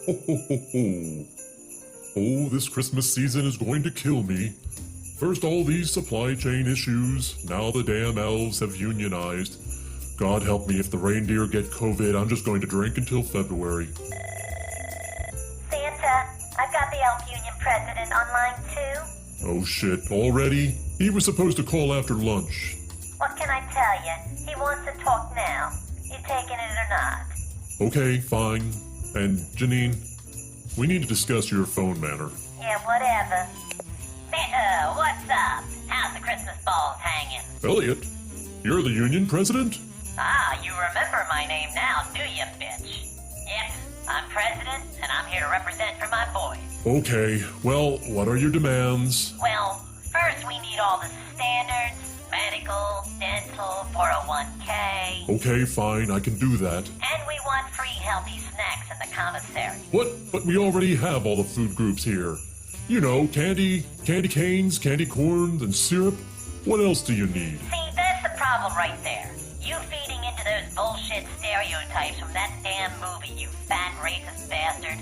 Ho, ho, ho, ho. Oh, this Christmas season is going to kill me. First all these supply chain issues, now the damn elves have unionized. God help me if the reindeer get COVID, I'm just going to drink until February. Santa, I've got the elf union president on line 2. Oh shit, already? He was supposed to call after lunch. What can I tell you? He wants to talk now. You taking it or not? Okay, fine. And Janine, we need to discuss your phone manner. Yeah, whatever. Santa, what's up? How's the Christmas balls hanging? Elliot, you're the union president? Ah, you remember my name now, do you, bitch? Yep, I'm president, and I'm here to represent for my boys. Okay, well, what are your demands? Well, first we need all the standards, medical, dental, 401k. Okay, fine, I can do that. And we want free healthy snacks in the commissary. What? But we already have all the food groups here. You know, candy canes, candy corn, and syrup. What else do you need? See, that's the problem right there. You feeding into those bullshit stereotypes from that damn movie, you fat racist bastard.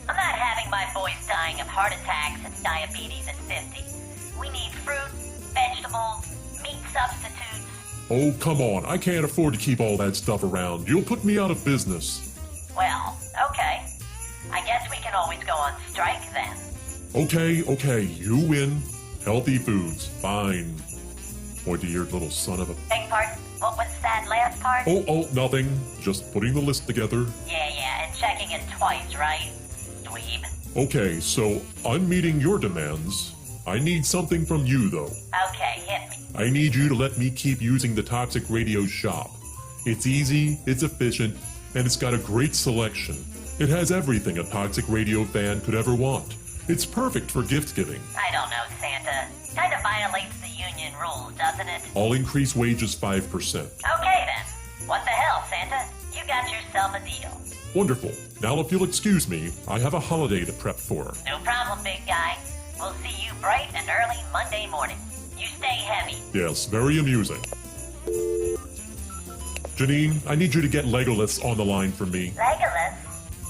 I'm not having my boys dying of heart attacks and diabetes at 50. We need fruit, vegetables, meat substitutes. Oh, come on, I can't afford to keep all that stuff around. You'll put me out of business. Well, okay. I guess we can always go on strike then. Okay, you win. Healthy foods, fine. Pointy-eared little son of a... Beg pardon? What was that last part? Oh, nothing. Just putting the list together. Yeah, and checking it twice, right? Dweeb. Okay, so I'm meeting your demands. I need something from you, though. Okay, hit me. I need you to let me keep using the Toxic Radio shop. It's easy, it's efficient, and it's got a great selection. It has everything a Toxic Radio fan could ever want. It's perfect for gift giving. I don't know, Santa. Kinda violates the union rules, doesn't it? I'll increase wages 5%. Okay then. What the hell, Santa? You got yourself a deal. Wonderful. Now if you'll excuse me, I have a holiday to prep for. No problem, big guy. We'll see you bright and early Monday morning. You stay heavy. Yes, very amusing. Janine, I need you to get Legolas on the line for me. Legolas?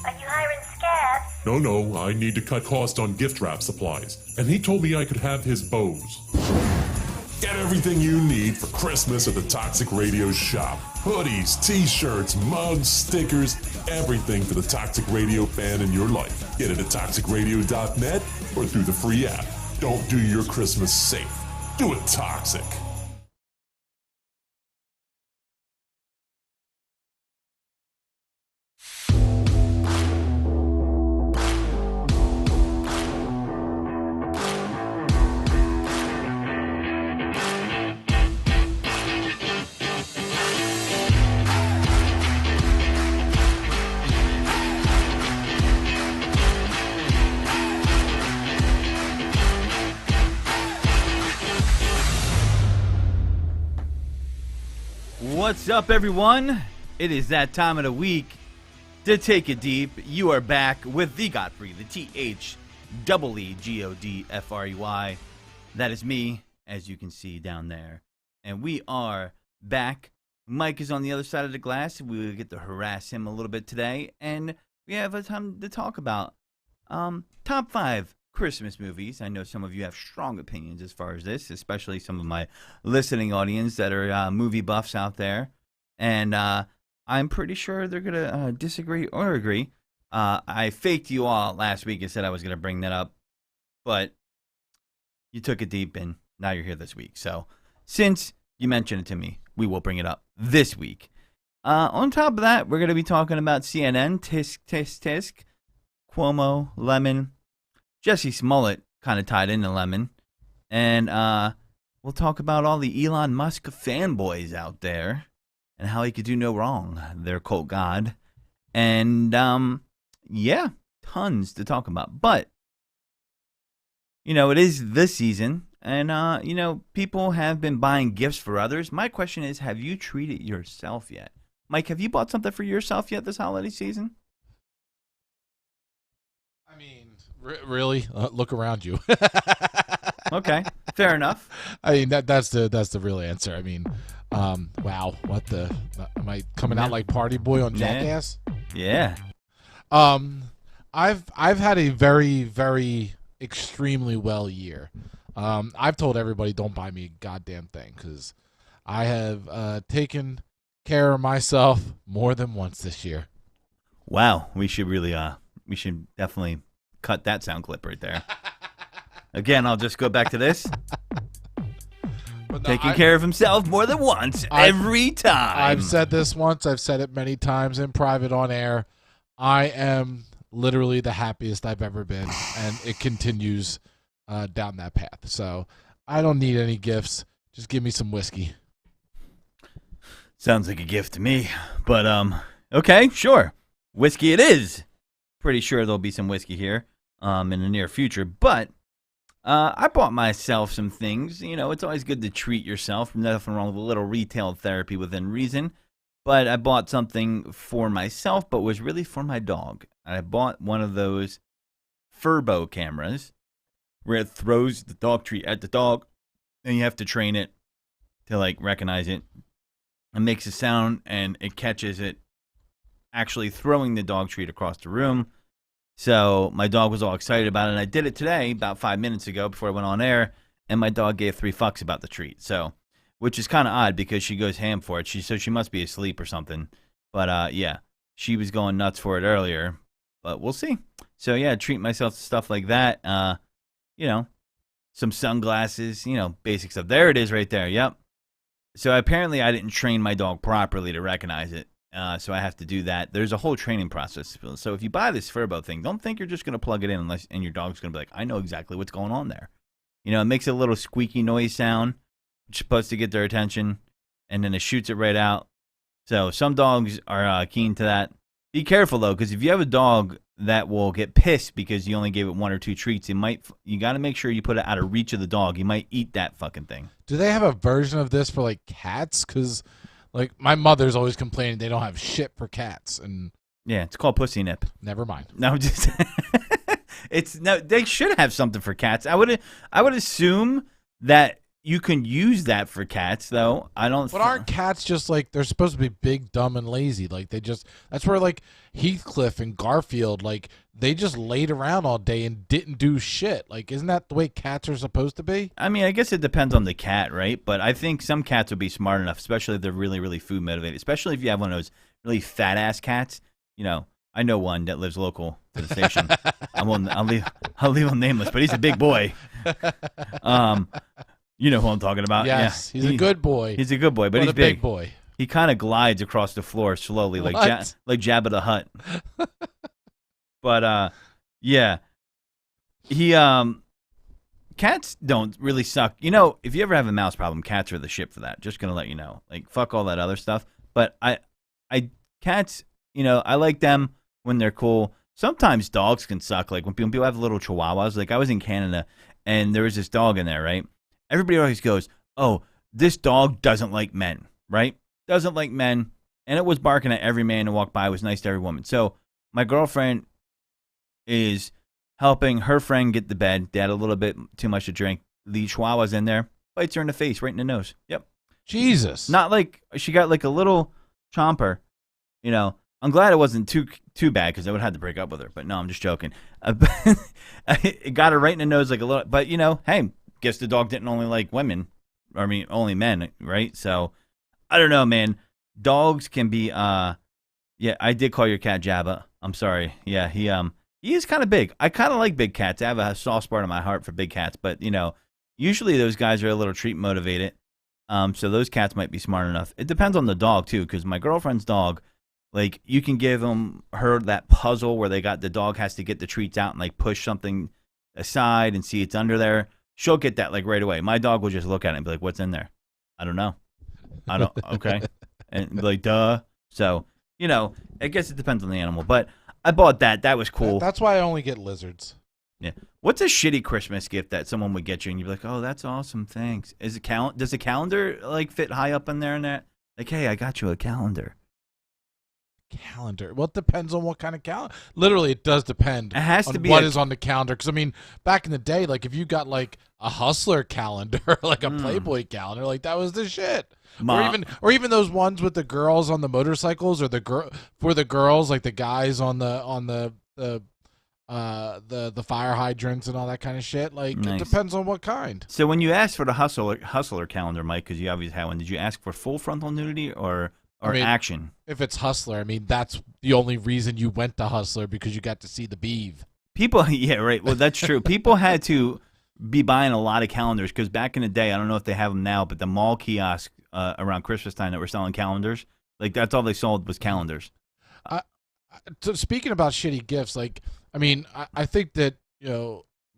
Are you hiring scabs? No, I need to cut costs on gift wrap supplies. And he told me I could have his bows. Get everything you need for Christmas at the Toxic Radio shop. Hoodies, t-shirts, mugs, stickers, everything for the Toxic Radio fan in your life. Get it at toxicradio.net or through the free app. Don't do your Christmas safe. Do it toxic. What's up, everyone? It is that time of the week to take it deep. You are back with the Godfrey, the Godfrey. That is me, as you can see down there. And we are back. Mike is on the other side of the glass. We will get to harass him a little bit today. And we have a time to talk about top 5 Christmas movies. I know some of you have strong opinions as far as this, especially some of my listening audience that are movie buffs out there. And I'm pretty sure they're going to disagree or agree. I faked you all last week and said I was going to bring that up, but you took it deep and now you're here this week. So since you mentioned it to me, we will bring it up this week. On top of that, we're going to be talking about CNN, Tisk, Cuomo, Lemon, Jesse Smollett kind of tied into Lemon. And we'll talk about all the Elon Musk fanboys out there and how he could do no wrong, their cult god. And, yeah, tons to talk about. But, you know, it is this season. And, you know, people have been buying gifts for others. My question is, have you treated yourself yet? Mike, have you bought something for yourself yet this holiday season? I mean, really? Look around you. Okay, fair enough. I mean, that's the real answer. I mean, wow, what the? Am I coming out like Party Boy on Jackass? Yeah. I've had a very, very extremely well year. I've told everybody don't buy me a goddamn thing because I have taken care of myself more than once this year. Wow, we should definitely cut that sound clip right there. Again, I'll just go back to this. Taking care of himself more than once every time. I've said this once. I've said it many times in private on air. I am literally the happiest I've ever been, and it continues down that path. So I don't need any gifts. Just give me some whiskey. Sounds like a gift to me. But, okay, sure. Whiskey it is. Pretty sure there'll be some whiskey here in the near future. But I bought myself some things. You know, it's always good to treat yourself. Nothing wrong with a little retail therapy within reason. But I bought something for myself, but was really for my dog. I bought one of those Furbo cameras where it throws the dog treat at the dog, and you have to train it to, like, recognize it. It makes a sound, and it catches it actually throwing the dog treat across the room. So my dog was all excited about it, and I did it today, about 5 minutes ago before I went on air, and my dog gave 3 fucks about the treat. So, which is kind of odd because she goes ham for it. So she must be asleep or something. But, yeah, she was going nuts for it earlier, but we'll see. So, yeah, treat myself to stuff like that. You know, some sunglasses, you know, basic stuff. There it is right there. Yep. So apparently I didn't train my dog properly to recognize it. So I have to do that. There's a whole training process. So if you buy this Furbo thing, don't think you're just going to plug it in and your dog's going to be like, I know exactly what's going on there. You know, it makes a little squeaky noise sound, which is supposed to get their attention, and then it shoots it right out. So some dogs are keen to that. Be careful, though, because if you have a dog that will get pissed because you only gave it 1 or 2 treats, you got to make sure you put it out of reach of the dog. You might eat that fucking thing. Do they have a version of this for, like, cats? Because, like, my mother's always complaining they don't have shit for cats. And yeah, it's called pussy nip. Never mind. No, just they should have something for cats. I would assume that you can use that for cats, though. But aren't cats just like, they're supposed to be big, dumb, and lazy? Like, that's where, like, Heathcliff and Garfield, like, they just laid around all day and didn't do shit. Like, isn't that the way cats are supposed to be? I mean, I guess it depends on the cat, right? But I think some cats would be smart enough, especially if they're really, really food motivated. Especially if you have one of those really fat ass cats. You know, I know one that lives local to the station. I'll leave him nameless, but he's a big boy. You know who I'm talking about. Yes, yeah. He's a good boy. He's a good boy, but he's a big. big boy. He kind of glides across the floor slowly, like Jabba the Hutt. But yeah, cats don't really suck. You know, if you ever have a mouse problem, cats are the shit for that. Just gonna let you know. Like, fuck all that other stuff. But cats, you know, I like them when they're cool. Sometimes dogs can suck. Like when people have little chihuahuas. Like I was in Canada and there was this dog in there, right? Everybody always goes, "Oh, this dog doesn't like men," right? Doesn't like men, and it was barking at every man who walked by. It was nice to every woman. So my girlfriend is helping her friend get to bed. They had a little bit too much to drink. The chihuahua's in there, bites her in the face, right in the nose. Yep. Jesus. Not like she got like a little chomper. You know, I'm glad it wasn't too bad because I would have had to break up with her. But no, I'm just joking. It got her right in the nose like a little. But you know, hey, guess the dog didn't only like women. I mean, only men, right? So I don't know, man. Dogs can be. Yeah, I did call your cat Jabba. I'm sorry. Yeah, he is kind of big. I kind of like big cats. I have a soft spot in my heart for big cats. But you know, usually those guys are a little treat motivated. So those cats might be smart enough. It depends on the dog too, because my girlfriend's dog, like you can give her that puzzle where the dog has to get the treats out and like push something aside and see it's under there. She'll get that like right away. My dog will just look at it and be like, "What's in there?" I don't know. Okay, and be like, "Duh." So you know, I guess it depends on the animal. But I bought that. That was cool. That's why I only get lizards. Yeah. What's a shitty Christmas gift that someone would get you and you'd be like, "Oh, that's awesome, thanks." Does a calendar like fit high up in there and that? Like, hey, I got you a calendar. Calendar. Well, it depends on what kind of calendar. Literally, it does depend. It has to be what is on the calendar. Because I mean, back in the day, like if you got like a Hustler calendar, like a Playboy calendar, like that was the shit. Or even those ones with the girls on the motorcycles, or for the girls, like the guys on the the fire hydrants and all that kind of shit. Like Nice. it depends on what kind. So when you asked for the hustler calendar, Mike, because you obviously had one, did you ask for full frontal nudity or action? If it's Hustler, I mean that's the only reason you went to Hustler, because you got to see the beeve. People, yeah, right. Well, that's true. People had to be buying a lot of calendars because back in the day, I don't know if they have them now, but the mall kiosk around Christmas time that were selling calendars, like that's all they sold was calendars. So speaking about shitty gifts, like I mean, I think that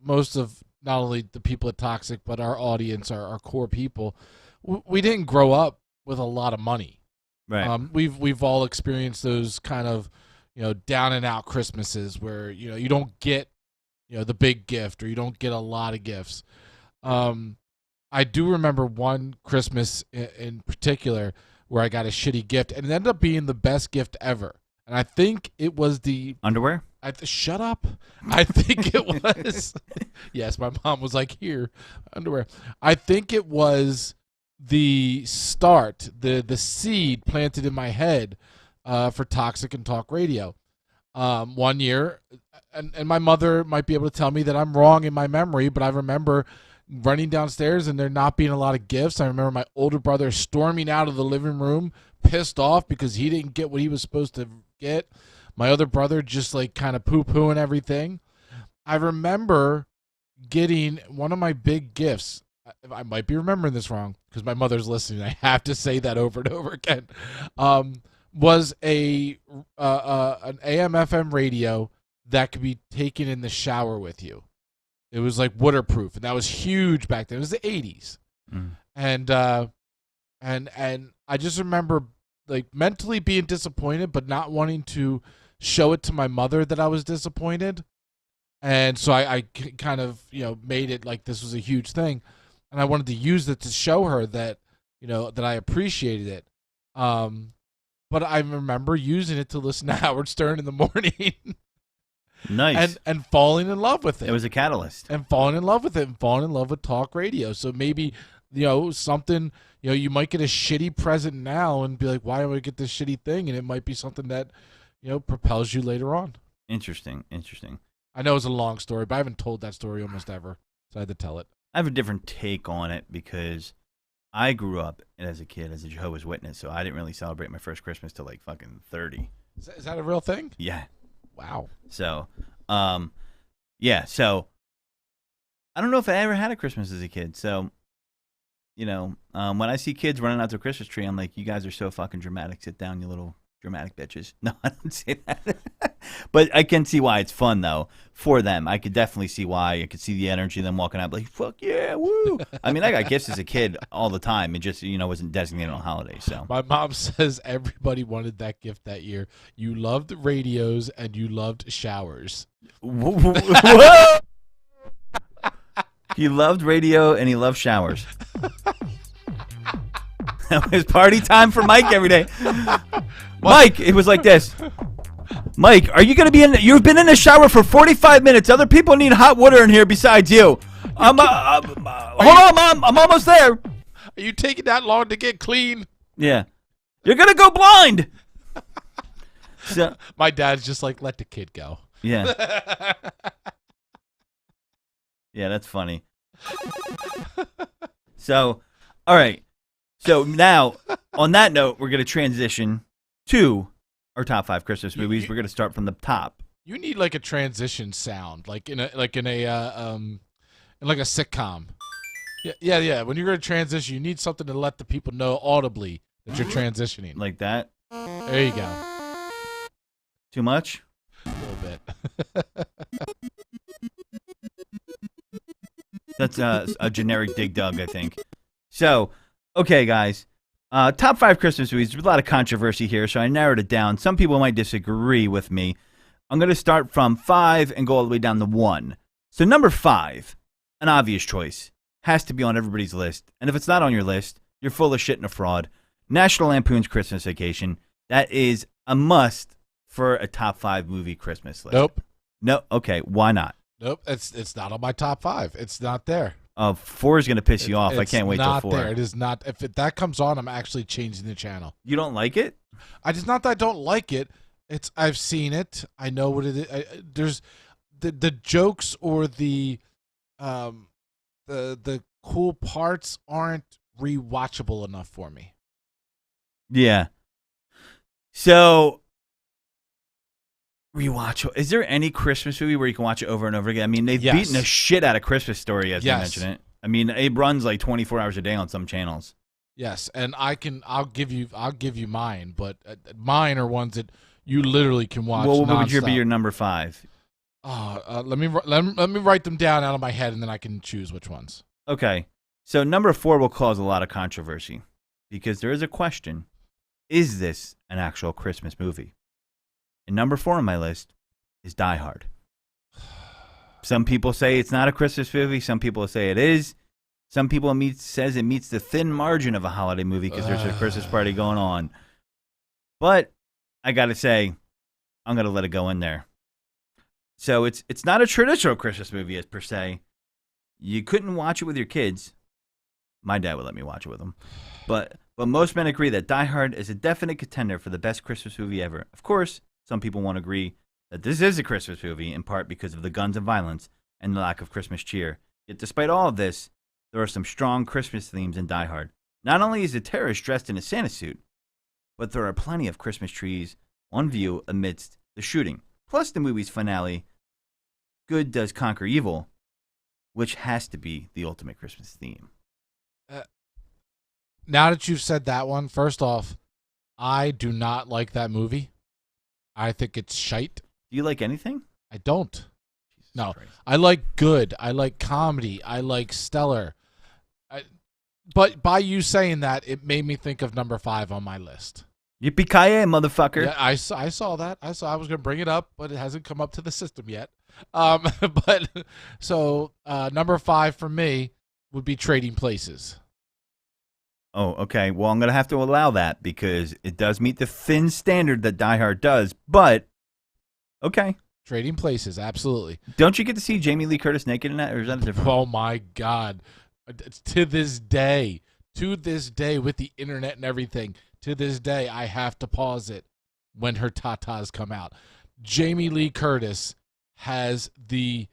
most of not only the people at Toxic but our audience, our core people, we didn't grow up with a lot of money. Right. We've all experienced those kind of down and out Christmases where you don't get the big gift, or you don't get a lot of gifts. I do remember one Christmas in particular where I got a shitty gift, and it ended up being the best gift ever. And I think it was the underwear. Shut up. I think it was. Yes, my mom was like, "Here, underwear." I think it was the start, the seed planted in my head for Toxic and Talk Radio. One year, and my mother might be able to tell me that I'm wrong in my memory, but I remember running downstairs and there not being a lot of gifts. I remember my older brother storming out of the living room, pissed off because he didn't get what he was supposed to get. My other brother just like kind of poo-pooing everything. I remember getting one of my big gifts. I might be remembering this wrong because my mother's listening. I have to say that over and over again. Was an AM/FM radio that could be taken in the shower with you. It was like waterproof, and that was huge back then. It was the 80s. And I just remember like mentally being disappointed, but not wanting to show it to my mother that I was disappointed. And so I kind of made it like this was a huge thing, and I wanted to use it to show her that that I appreciated it. But I remember using it to listen to Howard Stern in the morning. Nice. And falling in love with it. It was a catalyst. And falling in love with it, and falling in love with talk radio. So maybe, something, you might get a shitty present now and be like, why do I get this shitty thing? And it might be something that, propels you later on. Interesting. I know it's a long story, but I haven't told that story almost ever, so I had to tell it. I have a different take on it because I grew up as a kid as a Jehovah's Witness, so I didn't really celebrate my first Christmas till like fucking 30. Is that a real thing? Yeah. Wow. So, yeah. So, I don't know if I ever had a Christmas as a kid. So, when I see kids running out to a Christmas tree, I'm like, you guys are so fucking dramatic. Sit down, you little dramatic bitches. No, I don't say that. But I can see why it's fun, though, for them. I could definitely see why. I could see the energy of them walking out like, fuck yeah, woo. I mean, I got gifts as a kid all the time. It just, wasn't designated on holidays. So my mom says everybody wanted that gift that year. You loved radios and you loved showers. Whoa. He loved radio and he loved showers. It was party time for Mike every day. Mike, it was like this. Mike, are you going to be in? You've been in the shower for 45 minutes. Other people need hot water in here besides you. Hold on, Mom. I'm almost there. Are you taking that long to get clean? Yeah. You're going to go blind. So, my dad's just like, let the kid go. Yeah. Yeah, that's funny. So, all right. So now, on that note, we're going to transition to our top 5 Christmas movies. We're going to start from the top. You need like a transition sound, like in a sitcom. Yeah. When you're going to transition, you need something to let the people know audibly that you're transitioning. Like that. There you go. Too much? A little bit. That's a generic Dig Dug, I think. So, okay, guys. Top 5 Christmas movies. There's a lot of controversy here, so I narrowed it down. Some people might disagree with me. I'm going to start from 5 and go all the way down to 1. So number 5, an obvious choice, has to be on everybody's list. And if it's not on your list, you're full of shit and a fraud. National Lampoon's Christmas Vacation. That is a must for a top 5 movie Christmas list. Nope. No. Okay. Why not? Nope. It's not on my top 5. It's not there. 4 is going to piss you off. I can't wait till 4. It's not there. It is not. If that comes on, I'm actually changing the channel. You don't like it? Not that I don't like it. I've seen it. I know what it is. the jokes or the cool parts aren't rewatchable enough for me. Yeah. So, rewatch. Is there any Christmas movie where you can watch it over and over again? I mean, they've beaten the shit out of Christmas Story, as you mentioned it. I mean, it runs like 24 hours a day on some channels. Yes, and I'll give you mine, but mine are ones that you literally can watch. Well, what would be your number 5? Let me write them down out of my head, and then I can choose which ones. Okay, so number 4 will cause a lot of controversy because there is a question: is this an actual Christmas movie? And number 4 on my list is Die Hard. Some people say it's not a Christmas movie. Some people say it is. Some people says it meets the thin margin of a holiday movie because there's a Christmas party going on. But I got to say, I'm going to let it go in there. So it's not a traditional Christmas movie per se. You couldn't watch it with your kids. My dad would let me watch it with them. But most men agree that Die Hard is a definite contender for the best Christmas movie ever. Of course, some people won't agree that this is a Christmas movie, in part because of the guns and violence and the lack of Christmas cheer. Yet despite all of this, there are some strong Christmas themes in Die Hard. Not only is the terrorist dressed in a Santa suit, but there are plenty of Christmas trees on view amidst the shooting. Plus the movie's finale, Good Does Conquer Evil, which has to be the ultimate Christmas theme. Now that you've said that one, first off, I do not like that movie. I think it's shite. Do you like anything? I don't. Jesus No. Christ. I like good. I like comedy. I like stellar. But by you saying that, it made me think of number 5 on my list. Yippee-ki-yay, motherfucker. Yeah, I saw that. I was going to bring it up, but it hasn't come up to the system yet. But so number 5 for me would be Trading Places. Oh, okay. Well, I'm going to have to allow that because it does meet the thin standard that Die Hard does, but okay. Trading Places, absolutely. Don't you get to see Jamie Lee Curtis naked in that, or is that a different one? Oh, my God. To this day, with the internet and everything, to this day, I have to pause it when her tatas come out. Jamie Lee Curtis has the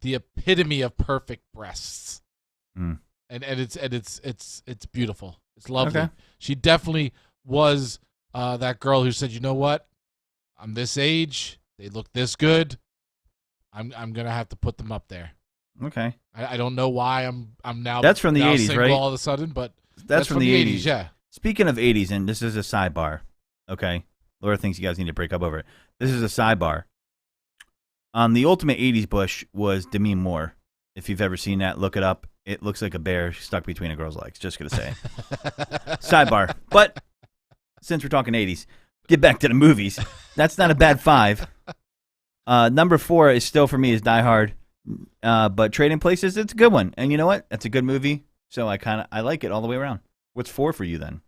epitome of perfect breasts. Mm. And it's beautiful. It's lovely. Okay. She definitely was that girl who said, "You know what? I'm this age. They look this good. I'm gonna have to put them up there." Okay. I don't know why I'm now. That's from the now 80s, single right? all of a sudden, but That's from the 80s. Yeah. Speaking of 80s, and this is a sidebar, okay? Laura thinks you guys need to break up over it. This is a sidebar. The ultimate 80s bush was Demi Moore. If you've ever seen that, look it up. It looks like a bear stuck between a girl's legs. Just going to say. Sidebar. But since we're talking 80s, get back to the movies. That's not a bad 5. Number 4 is still for me is Die Hard. But Trading Places, it's a good one. And you know what? That's a good movie. So I like it all the way around. What's 4 for you then?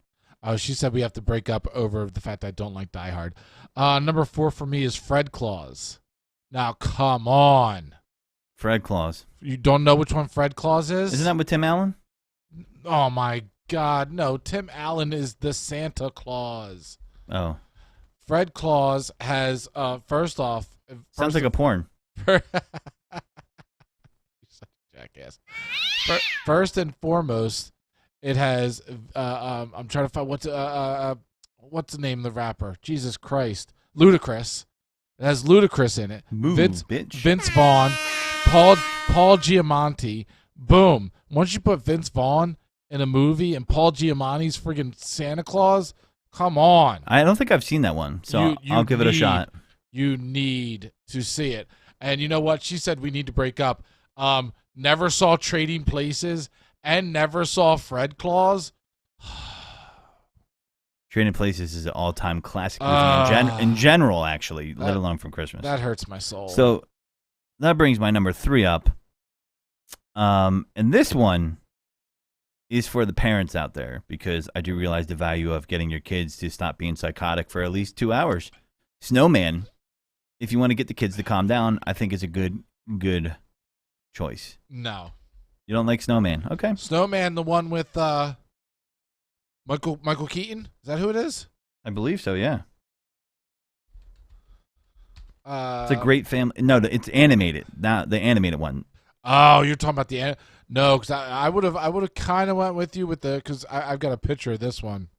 Oh, she said we have to break up over the fact that I don't like Die Hard. Number 4 for me is Fred Claus. Now, come on. Fred Claus. You don't know which one Fred Claus is? Isn't that with Tim Allen? Oh, my God. No, Tim Allen is the Santa Claus. Oh. Fred Claus has, first off... Sounds like a porn. You're such a jackass. First and foremost, it has, I'm trying to find, what's the name of the rapper? Jesus Christ. Ludacris. It has Ludacris in it. Move, bitch. Vince Vaughn, Paul Giamatti. Boom. Once you put Vince Vaughn in a movie and Paul Giamatti's friggin' Santa Claus, come on. I don't think I've seen that one, so I'll give it a shot. You need to see it. And you know what? She said we need to break up. Never saw Trading Places and never saw Fred Claus. Trading Places is an all-time classic movie in general, actually, let alone from Christmas. That hurts my soul. So that brings my number 3 up. And this one is for the parents out there because I do realize the value of getting your kids to stop being psychotic for at least 2 hours. Snowman, if you want to get the kids to calm down, I think is a good choice. No. You don't like Snowman? Okay. Snowman, the one with Michael Keaton? Is that who it is? I believe so, yeah. It's a great family. No, it's animated. Not the animated one. Oh, you're talking about no, because I would have kind of went with you with because I've got a picture of this one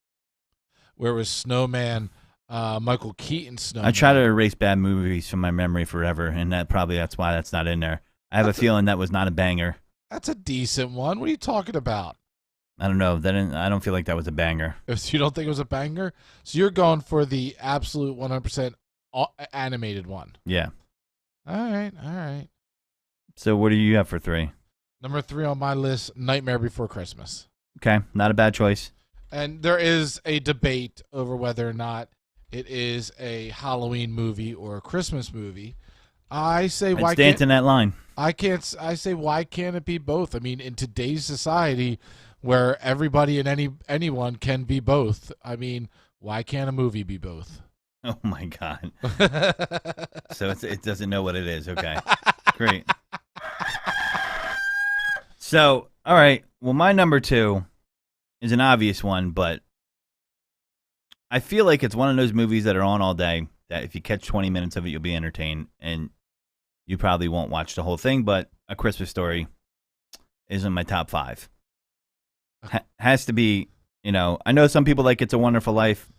where it was Snowman, Michael Keaton Snowman. I try to erase bad movies from my memory forever, and that's why that's not in there. I have a feeling that was not a banger. That's a decent one. What are you talking about? I don't know. I don't feel like that was a banger. If you don't think it was a banger, so you're going for the absolute 100% animated one. Yeah. All right. So what do you have for 3? Number 3 on my list, Nightmare Before Christmas. Okay, not a bad choice. And there is a debate over whether or not it is a Halloween movie or a Christmas movie. I say why can't in that line. I say why can't it be both? I mean, in today's society where everybody and anyone can be both. I mean, why can't a movie be both? Oh my God. So it doesn't know what it is. Okay. Great. So, all right. Well, my number 2 is an obvious one, but I feel like it's one of those movies that are on all day that if you catch 20 minutes of it, you'll be entertained, and you probably won't watch the whole thing, but A Christmas Story is in my top 5. Has to be, I know some people like It's a Wonderful Life.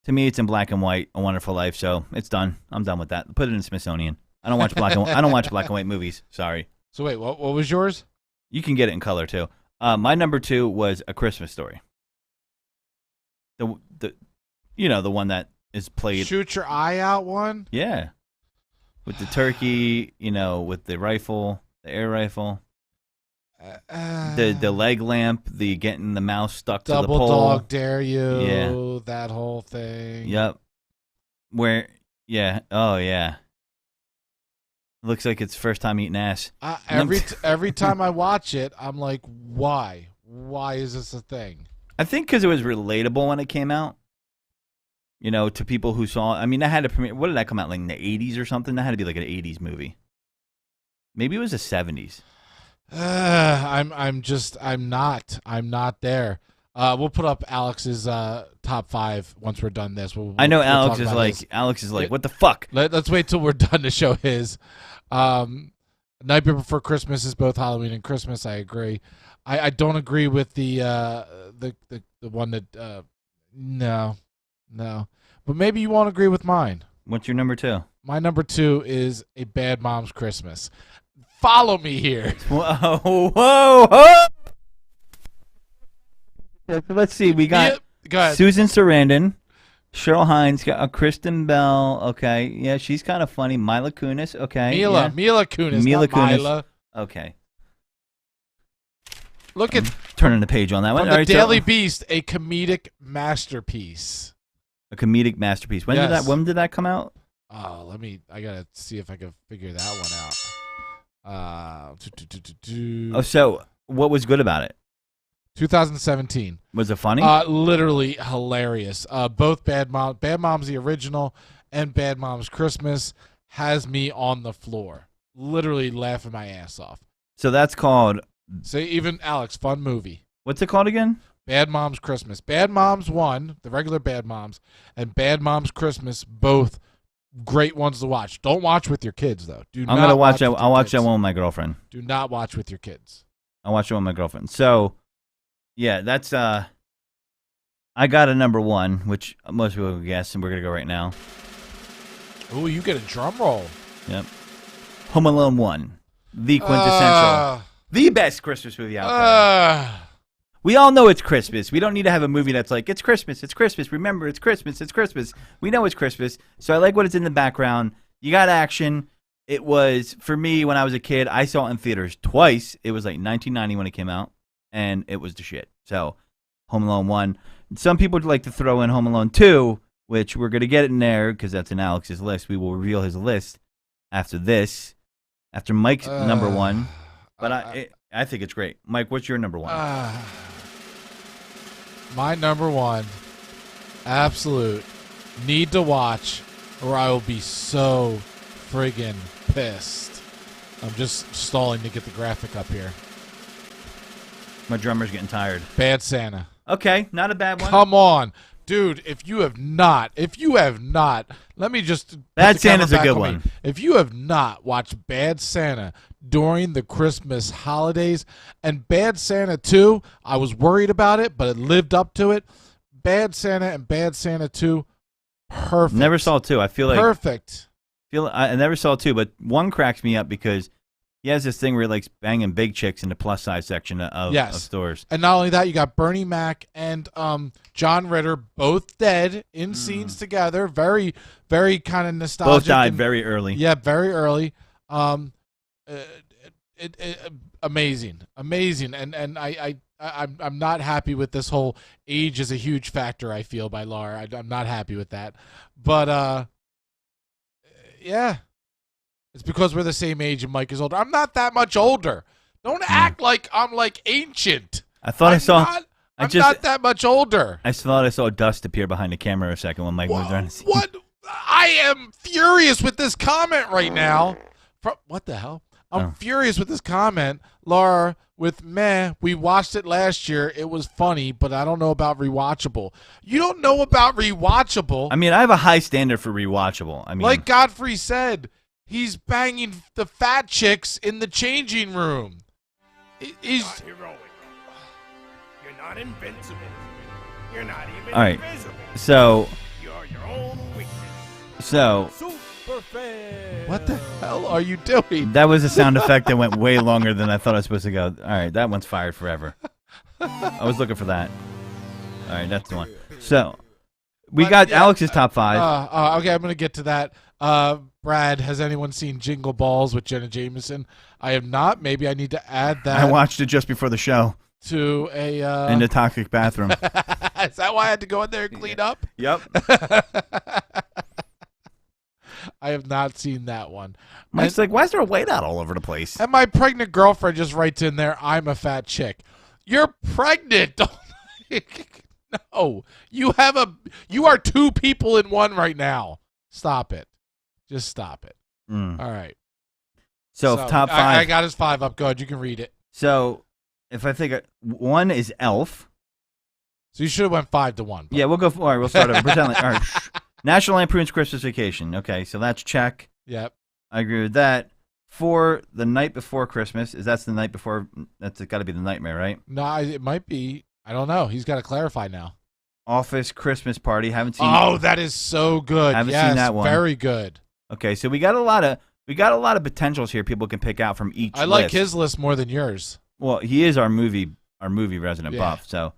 To me, it's in black and white, A Wonderful Life, so it's done. I'm done with that. Put it in Smithsonian. I don't watch black and white movies. Sorry. So wait, what was yours? You can get it in color too. My number 2 was A Christmas Story. The one that is played. Shoot your eye out one? Yeah. With the turkey, with the rifle, the air rifle. The leg lamp, the getting the mouse stuck to the pole. Double dog dare you, that whole thing. Yep. Oh yeah. Looks like it's first time eating ass. Every time I watch it, I'm like, why? Why is this a thing? I think because it was relatable when it came out. To people who saw. I mean, that had to premiere. What did that come out like in the 80s or something? That had to be like an 80s movie. Maybe it was the 70s. I'm not there. We'll put up Alex's top 5 once we're done this. I know Alex is like, what the fuck? Let's wait till we're done to show his. Nightmare Before Christmas is both Halloween and Christmas. I agree. I don't agree with the one that no. But maybe you won't agree with mine. What's your number 2? My number 2 is A Bad Mom's Christmas. Follow me here. Whoa. Let's see. We got Susan Sarandon, Cheryl Hines, Kristen Bell. Okay. Yeah, she's kind of funny. Mila Kunis. Okay. Mila Kunis. Mila Kunis. Mila. Okay. Look at turning the page on that one. From the Daily Beast, a comedic masterpiece. A comedic masterpiece. When did that come out? Oh, I gotta see if I can figure that one out. So what was good about it? 2017. Was it funny? Literally hilarious. Both Bad Moms the original and Bad Moms Christmas has me on the floor, literally laughing my ass off. So that's called. Say even Alex, fun movie. What's it called again? Bad Moms Christmas. Bad Moms 1, the regular Bad Moms, and Bad Moms Christmas, both great ones to watch. Don't watch with your kids though. I'm gonna watch that. I'll watch that one with my girlfriend. Do not watch with your kids. I'll watch it with my girlfriend. So, yeah, that's I got a number 1, which most people will guess, and we're gonna go right now. Ooh, you get a drum roll. Yep. Home Alone 1, the quintessential, the best Christmas movie out there. We all know it's Christmas. We don't need to have a movie that's like, it's Christmas, it's Christmas, remember, it's Christmas, it's Christmas. We know it's Christmas, so I like what it's in the background. You got action. It was, for me, when I was a kid, I saw it in theaters twice. It was like 1990 when it came out, and it was the shit. So, Home Alone 1. Some people would like to throw in Home Alone 2, which we're going to get it in there because that's in Alex's list. We will reveal his list after this, after Mike's number 1. But I think it's great. Mike, what's your number 1? My number 1, absolute, need to watch, or I will be so friggin' pissed. I'm just stalling to get the graphic up here. My drummer's getting tired. Bad Santa. Okay, not a bad one. Come on. dude, if you have not, let me just put Bad the camera Santa's a back good on me. one. If you have not watched Bad Santa during the Christmas holidays, and Bad Santa 2, I was worried about it, but it lived up to it. Bad Santa and Bad Santa 2, perfect. Never saw 2. I feel like Perfect. I never saw 2, but 1 cracks me up because he has this thing where he likes banging big chicks in the plus size section of stores. And not only that, you got Bernie Mac and John Ritter both dead in scenes together. Very, very kind of nostalgic. Both died very early. Yeah, very early. Amazing, and I'm not happy with this whole age is a huge factor. I feel by Laura. I'm not happy with that, but yeah, it's because we're the same age and Mike is older. I'm not that much older. Don't act like I'm like ancient. I thought I'm not that much older. I thought I saw dust appear behind the camera a second when Mike moved around. What? I am furious with this comment right now. What the hell? I'm furious with this comment, Laura. With meh, we watched it last year. It was funny, but I don't know about rewatchable. You don't know about rewatchable. I mean, I have a high standard for rewatchable. I mean, like Godfrey said, he's banging the fat chicks in the changing room. He's not heroic. You're not invincible. You're not even all right. invisible. So You're your own weakness. So what the hell are you doing? that was a sound effect that went way longer than I thought I was supposed to go. All right, that one's fired forever. I was looking for that. All right, that's the one. So we got Alex's top 5. Okay, I'm going to get to that. Brad, has anyone seen Jingle Balls with Jenna Jameson? I have not. Maybe I need to add that. I watched it just before the show to a in the toxic bathroom. Is that why I had to go in there and clean up? Yep. I have not seen that one. Mike's like, why is there a whiteout all over the place? And my pregnant girlfriend just writes in there, I'm a fat chick. You're pregnant. No. You are 2 people in one right now. Stop it. Just stop it. All right. So top 5. I got his 5 up. Go ahead. You can read it. So if I think 1 is Elf. So you should have went 5 to 1. Yeah, we'll go. All right, we'll start over. Pretend like, all right. National Lampoon's Christmas Vacation. Okay, so that's check. Yep. I agree with that. 4, The Night Before Christmas. That's the night before. That's got to be The Nightmare, right? No, it might be. I don't know. He's got to clarify now. Office Christmas Party. Haven't seen. Oh, that is so good. Haven't seen that one. Very good. Okay, so we got a lot of potentials here. People can pick out from each. I like his list more than yours. Well, he is our movie resident buff. So,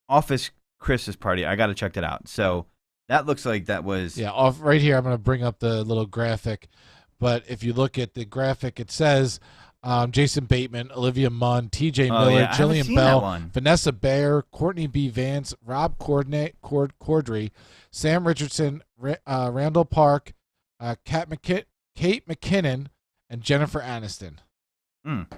Office Christmas Party. I got to check that out. So that looks like that was off right here. I'm going to bring up the little graphic, but if you look at the graphic, it says Jason Bateman, Olivia Munn, T.J. Miller, Jillian Bell, Vanessa Bayer, Courtney B. Vance, Rob Corddry, Sam Richardson, Randall Park, Kate McKinnon, and Jennifer Aniston. I'm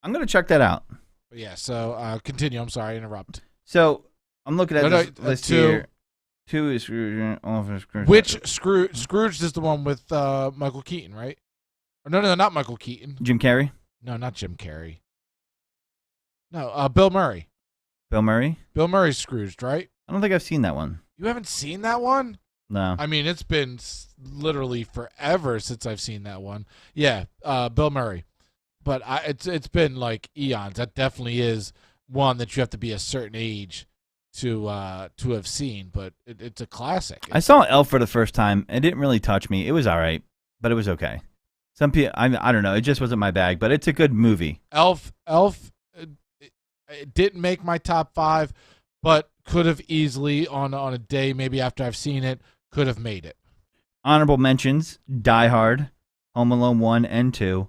going to check that out. Yeah. So continue. I'm sorry, interrupt. So I'm looking at this list here. 2 is Scrooge. Which Scrooge is the one with Michael Keaton, right? Or no, not Michael Keaton. Jim Carrey? No, not Jim Carrey. No, Bill Murray. Bill Murray? Bill Murray's Scrooged, right? I don't think I've seen that one. You haven't seen that one? No. I mean, it's been literally forever since I've seen that one. Yeah, Bill Murray. But it's been like eons. That definitely is one that you have to be a certain age to have seen, but it's a classic. I saw Elf for the first time. It didn't really touch me. It was all right, but it was okay. Some people, I don't know. It just wasn't my bag, but it's a good movie. Elf, it didn't make my top 5, but could have easily on a day maybe after I've seen it could have made it. Honorable mentions: Die Hard, Home Alone 1 and 2,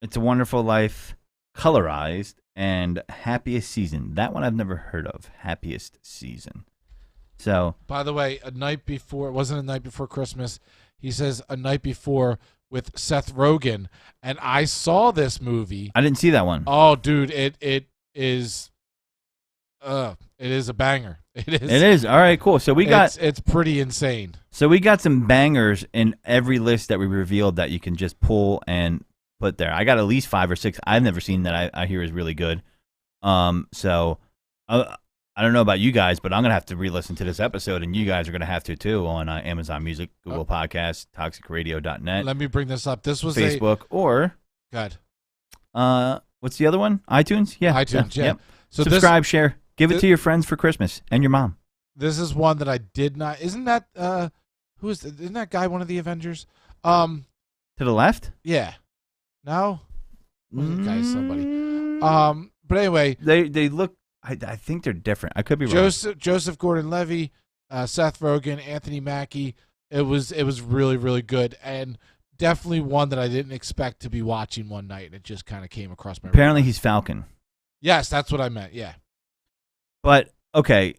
It's a Wonderful Life, Colorized, and Happiest Season. That one I've never heard of. Happiest Season. So, by the way, it wasn't A Night Before Christmas. He says A Night Before with Seth Rogen, and I saw this movie. I didn't see that one. Oh, dude, it is a banger. It is. All right, cool. So it's pretty insane. So we got some bangers in every list that we revealed that you can just pull and put there. I got at least 5 or 6 I've never seen that I hear is really good. So I I don't know about you guys, but I'm going to have to re-listen to this episode, and you guys are going to have to, too, on Amazon Music, Google Podcasts, toxicradio.net. Let me bring this up. This was Facebook, or... Good. What's the other one? iTunes? Yeah. iTunes, yeah. Yep. So subscribe, share. Give it to your friends for Christmas, and your mom. This is one that I did not... Isn't that... Isn't that guy one of the Avengers? To the left? Yeah. No? That guy is somebody. But anyway... They look... I think they're different. I could be wrong. Joseph Gordon-Levitt, Seth Rogen, Anthony Mackie. It was really, really good, and definitely one that I didn't expect to be watching one night, and it just kind of came across my Apparently radar. he's Falcon. Yes, that's what I meant, yeah. But, okay,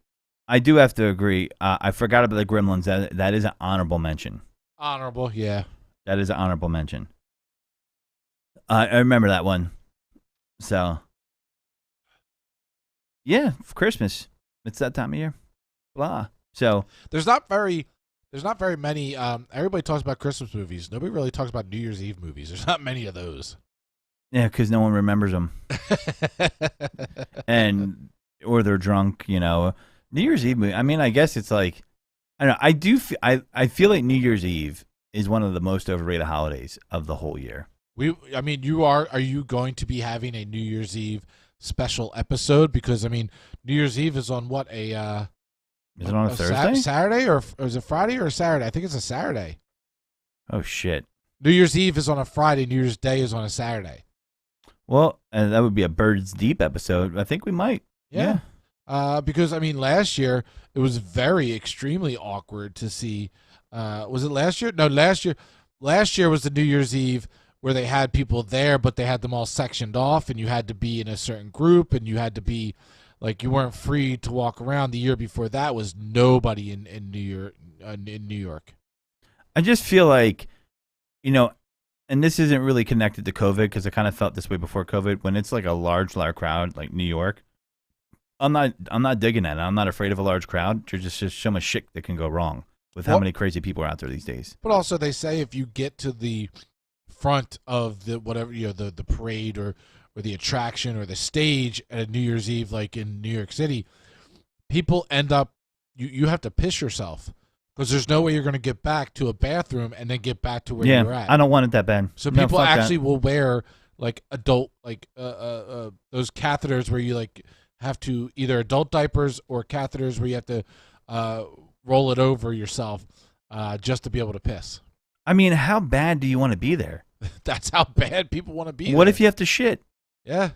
I do have to agree. I forgot about the Gremlins. That is an honorable mention. Honorable, yeah. That is an honorable mention. I remember that one. So... Yeah, for Christmas. It's that time of year. Blah. So there's not very many. Everybody talks about Christmas movies. Nobody really talks about New Year's Eve movies. There's not many of those. yeah, because no one remembers them, or they're drunk. New Year's Eve movie. I mean, I guess it's like I don't know. I feel like New Year's Eve is one of the most overrated holidays of the whole year. Are you going to be having a New Year's Eve special episode? Because New Year's Eve is on what is it on a Thursday? Saturday or is it Friday or Saturday? I think it's a Saturday. Oh shit! New Year's Eve is on a Friday. New Year's Day is on a Saturday. Well, and that would be a Birds Deep episode. I think we might. Yeah. Because last year it was extremely awkward to see. Was it last year? No, last year. Last year was the New Year's Eve where they had people there, but they had them all sectioned off, and you had to be in a certain group, and you had to be, you weren't free to walk around. The year before that was nobody in New York. I just feel like, and this isn't really connected to COVID because I kind of felt this way before COVID. When it's like a large crowd, like New York, I'm not digging that. I'm not afraid of a large crowd. There's just so much shit that can go wrong with how many crazy people are out there these days. But also, they say if you get to the front of the whatever the parade or the attraction or the stage at a New Year's Eve, like in New York City, people end up you have to piss yourself because there's no way you're going to get back to a bathroom and then get back to where you're at. I don't want it that bad. So people actually will wear adult those catheters where you have to either adult diapers or catheters where you have to roll it over yourself just to be able to piss. How bad do you want to be there? That's how bad people want to be. What if you have to shit? Yeah.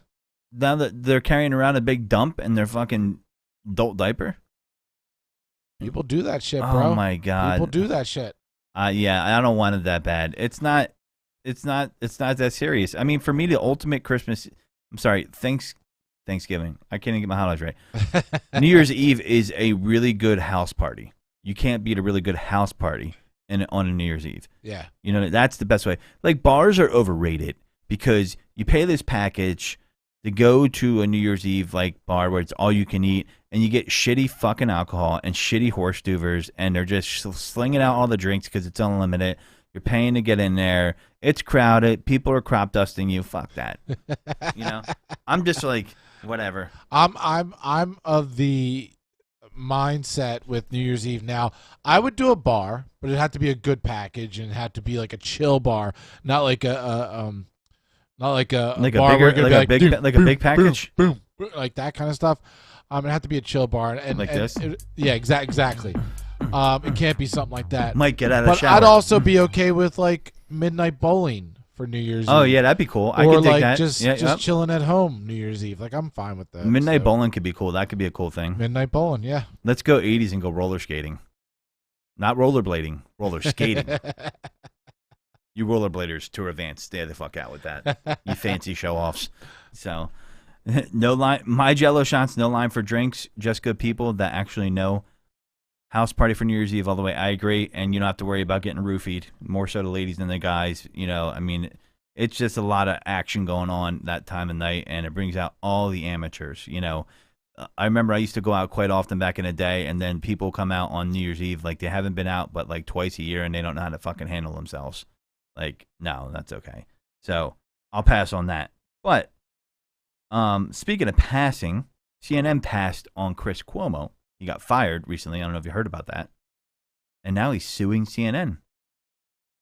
Now that they're carrying around a big dump in their fucking adult diaper? People do that shit, bro. Oh my god. People do that shit. Yeah, I don't want it that bad. It's not that serious. For me, the ultimate Christmas, Thanksgiving. I can't even get my holidays right. New Year's Eve is a really good house party. You can't beat a really good house party on a New Year's Eve. Yeah. That's the best way. Bars are overrated because you pay this package to go to a New Year's Eve bar where it's all you can eat, and you get shitty fucking alcohol and shitty horse duvers, and they're just slinging out all the drinks because it's unlimited. You're paying to get in there. It's crowded. People are crop dusting you. Fuck that. I'm just whatever. I'm of the mindset with New Year's Eve now. I would do a bar, but it had to be a good package, and it had to be a chill bar, not like a bar where you're gonna be big package, boom, like that kind of stuff. It had to be a chill bar, and this. Yeah, exactly. It can't be something like that. Might get out of the shower. I'd also be okay with midnight bowling for New Year's Eve. Oh yeah, that'd be cool. I or could dig that. just chilling at home New Year's Eve. I'm fine with that. Midnight bowling could be cool. That could be a cool thing. Midnight bowling, yeah. Let's go 80s and go roller skating. Not rollerblading, roller skating. You rollerbladers, too advanced. Stay the fuck out with that. You fancy show-offs. So, no line. My Jello shots, no line for drinks. Just good people that actually know. House party for New Year's Eve all the way. I agree, and you don't have to worry about getting roofied. More so the ladies than the guys. It's just a lot of action going on that time of night, and it brings out all the amateurs. I remember I used to go out quite often back in the day, and then people come out on New Year's Eve they haven't been out but twice a year, and they don't know how to fucking handle themselves. No, that's okay. So I'll pass on that. But speaking of passing, CNN passed on Chris Cuomo. He got fired recently. I don't know if you heard about that. And now he's suing CNN.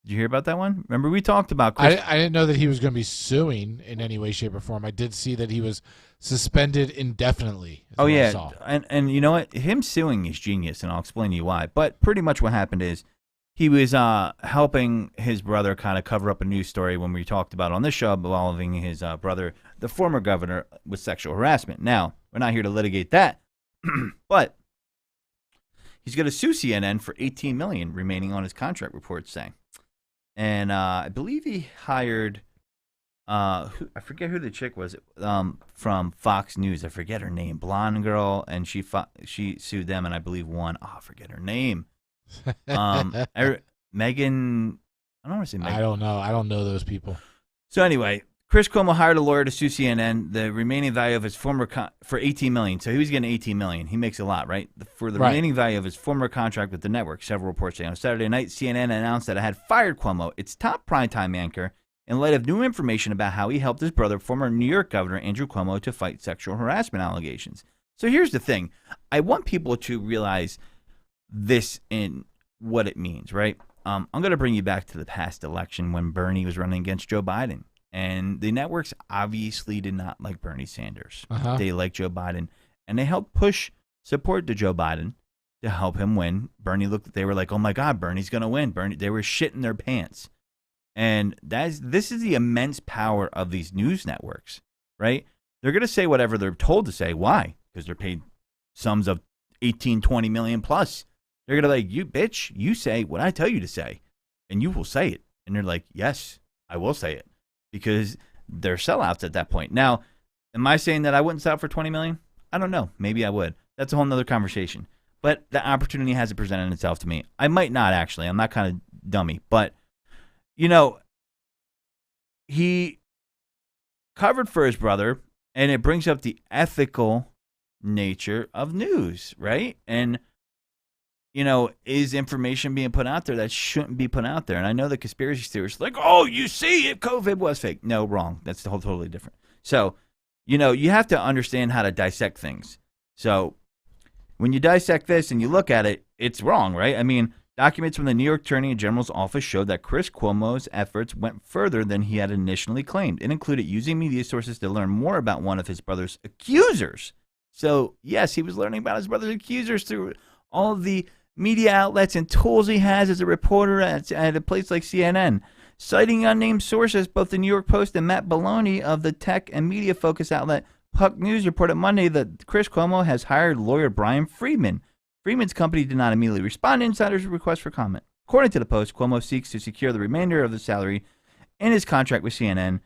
Did you hear about that one? Remember we talked about Chris. I didn't know that he was going to be suing in any way, shape, or form. I did see that he was suspended indefinitely. Oh, yeah. And you know what? Him suing is genius, and I'll explain to you why. But pretty much what happened is he was helping his brother kind of cover up a news story when we talked about on this show involving his brother, the former governor, with sexual harassment. Now, we're not here to litigate that, but he's going to sue CNN for $18 million remaining on his contract, reports say. And I believe he hired, I forget who the chick was from Fox News. I forget her name, blonde girl, and she sued them, and I believe won. Oh, I forget her name. Megan. I don't want to say Megan. I don't know. I don't know those people. So anyway, Chris Cuomo hired a lawyer to sue CNN. The remaining value of his former for $18 million. So he was getting $18 million. He makes a lot, right? For the remaining value of his former contract with the network. Several reports say on Saturday night, CNN announced that it had fired Cuomo, its top primetime anchor, in light of new information about how he helped his brother, former New York Governor Andrew Cuomo, to fight sexual harassment allegations. So here's the thing: I want people to realize this in what it means, right? I'm going to bring you back to the past election when Bernie was running against Joe Biden. And the networks obviously did not like Bernie Sanders. They liked Joe Biden. And they helped push support to Joe Biden to help him win. Bernie they were like, oh my God, Bernie's going to win. They were shitting their pants. And this is the immense power of these news networks, right? They're going to say whatever they're told to say. Why? Because they're paid sums of 18, 20 million plus. They're going to like, you bitch, you say what I tell you to say, and you will say it. And they're like, yes, I will say it. Because they're sellouts at that point. Now, am I saying that I wouldn't sell for $20 million? I don't know. Maybe I would. That's a whole nother conversation. But the opportunity hasn't presented itself to me. I might not, actually. I'm not kind of dummy. But, you know, he covered for his brother, and it brings up the ethical nature of news, right? And, you know, is information being put out there that shouldn't be put out there? And I know the conspiracy theorists are like, oh, you see, if COVID was fake. No, wrong. That's totally different. So, you know, you have to understand how to dissect things. So when you dissect this and you look at it, it's wrong, right? I mean, documents from the New York Attorney General's office showed that Chris Cuomo's efforts went further than he had initially claimed. It included using media sources to learn more about one of his brother's accusers. So, yes, he was learning about his brother's accusers through all of the media outlets and tools he has as a reporter at a place like CNN. Citing unnamed sources, both the New York Post and Matt Belloni of the tech and media focus outlet Puck News reported Monday that Chris Cuomo has hired lawyer Brian Freeman. Freeman's company did not immediately respond to insiders' request for comment. According to the Post, Cuomo seeks to secure the remainder of the salary in his contract with CNN.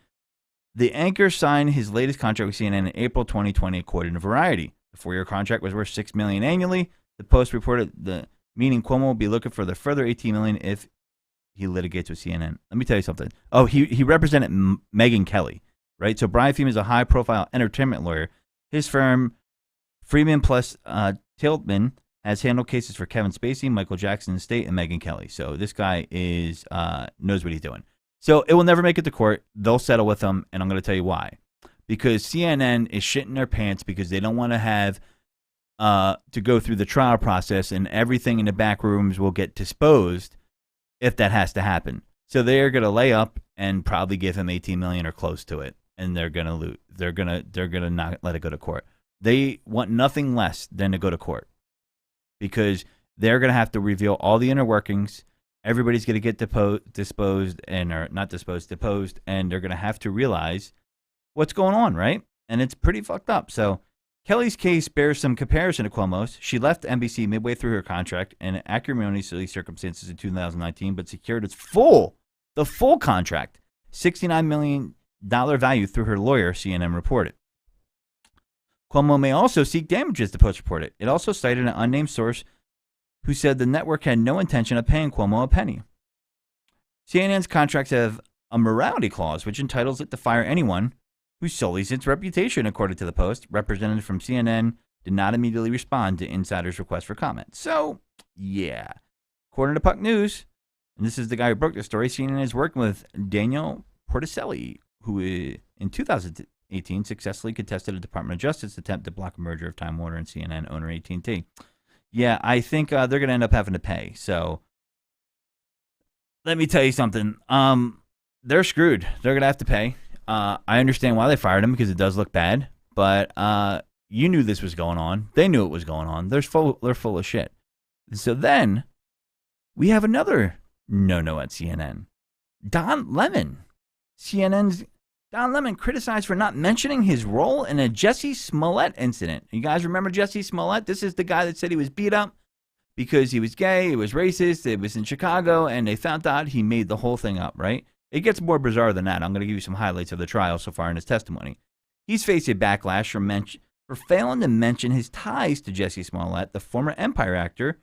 The anchor signed his latest contract with CNN in April 2020, according to Variety. The 4-year contract was worth $6 million annually. The Post reported meaning Cuomo will be looking for the further $18 million if he litigates with CNN. Let me tell you something. Oh, he represented Megyn Kelly, right? So Brian Freeman is a high-profile entertainment lawyer. His firm, Freeman plus Tiltman, has handled cases for Kevin Spacey, Michael Jackson's estate, and Megyn Kelly. So this guy knows what he's doing. So it will never make it to court. They'll settle with him, and I'm going to tell you why. Because CNN is shitting their pants because they don't want to have to go through the trial process, and everything in the back rooms will get disposed if that has to happen. So they're going to lay up and probably give him $18 million or close to it, and they're going to lose. They're going to not let it go to court. They want nothing less than to go to court because they're going to have to reveal all the inner workings. Everybody's going to get deposed, and they're going to have to realize what's going on, right? And it's pretty fucked up. So Kelly's case bears some comparison to Cuomo's. She left NBC midway through her contract in acrimonious circumstances in 2019, but secured the full contract, $69 million value through her lawyer, CNN reported. Cuomo may also seek damages, the Post reported. It also cited an unnamed source who said the network had no intention of paying Cuomo a penny. CNN's contracts have a morality clause, which entitles it to fire anyone who sullies its reputation, according to the Post. Representatives from CNN did not immediately respond to insiders' request for comment. So, yeah. According to Puck News, and this is the guy who broke the story, CNN is working with Daniel Porticelli, who in 2018 successfully contested a Department of Justice attempt to block a merger of Time Warner and CNN owner AT&T. Yeah, I think they're going to end up having to pay. So let me tell you something. They're screwed. They're going to have to pay. I understand why they fired him because it does look bad. But you knew this was going on. They knew it was going on. They're full of shit. And so then we have another no at CNN. Don Lemon. CNN's Don Lemon criticized for not mentioning his role in a Jussie Smollett incident. You guys remember Jussie Smollett? This is the guy that said he was beat up because he was gay, he was racist, it was in Chicago, and they found out he made the whole thing up, right? It gets more bizarre than that. I'm going to give you some highlights of the trial so far in his testimony. He's faced a backlash for failing to mention his ties to Jussie Smollett, the former Empire actor,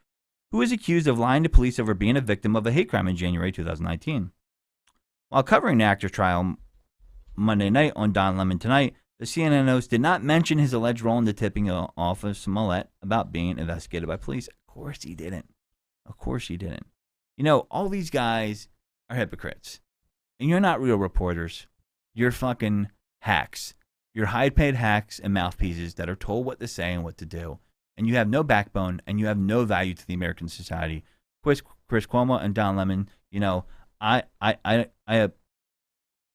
who was accused of lying to police over being a victim of a hate crime in January 2019. While covering the actor's trial Monday night on Don Lemon Tonight, the CNN host did not mention his alleged role in the tipping off of Smollett about being investigated by police. Of course he didn't. Of course he didn't. You know, all these guys are hypocrites. And you're not real reporters. You're fucking hacks. You're high-paid hacks and mouthpieces that are told what to say and what to do. And you have no backbone, and you have no value to the American society. Chris Cuomo and Don Lemon, you know, I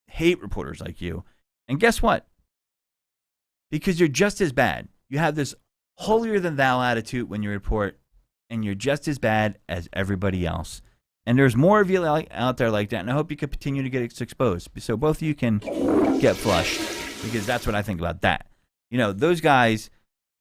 hate reporters like you. And guess what? Because you're just as bad. You have this holier-than-thou attitude when you report, and you're just as bad as everybody else. And there's more of you out there like that, and I hope you can continue to get exposed so both of you can get flushed, because that's what I think about that. You know, those guys,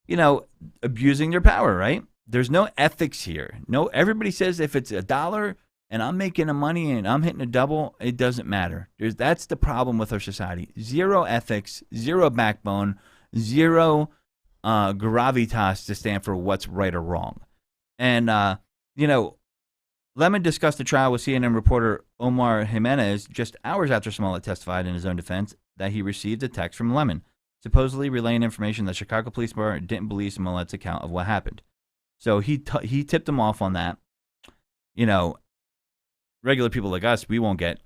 you know, abusing their power, right? There's no ethics here. No, everybody says if it's $1 and I'm making the money and I'm hitting a double, it doesn't matter. That's the problem with our society. Zero ethics, zero backbone, zero gravitas to stand for what's right or wrong. And, you know, Lemon discussed the trial with CNN reporter Omar Jimenez just hours after Smollett testified in his own defense that he received a text from Lemon, supposedly relaying information that Chicago Police Department didn't believe Smollett's account of what happened. So he tipped him off on that. You know, regular people like us, we won't get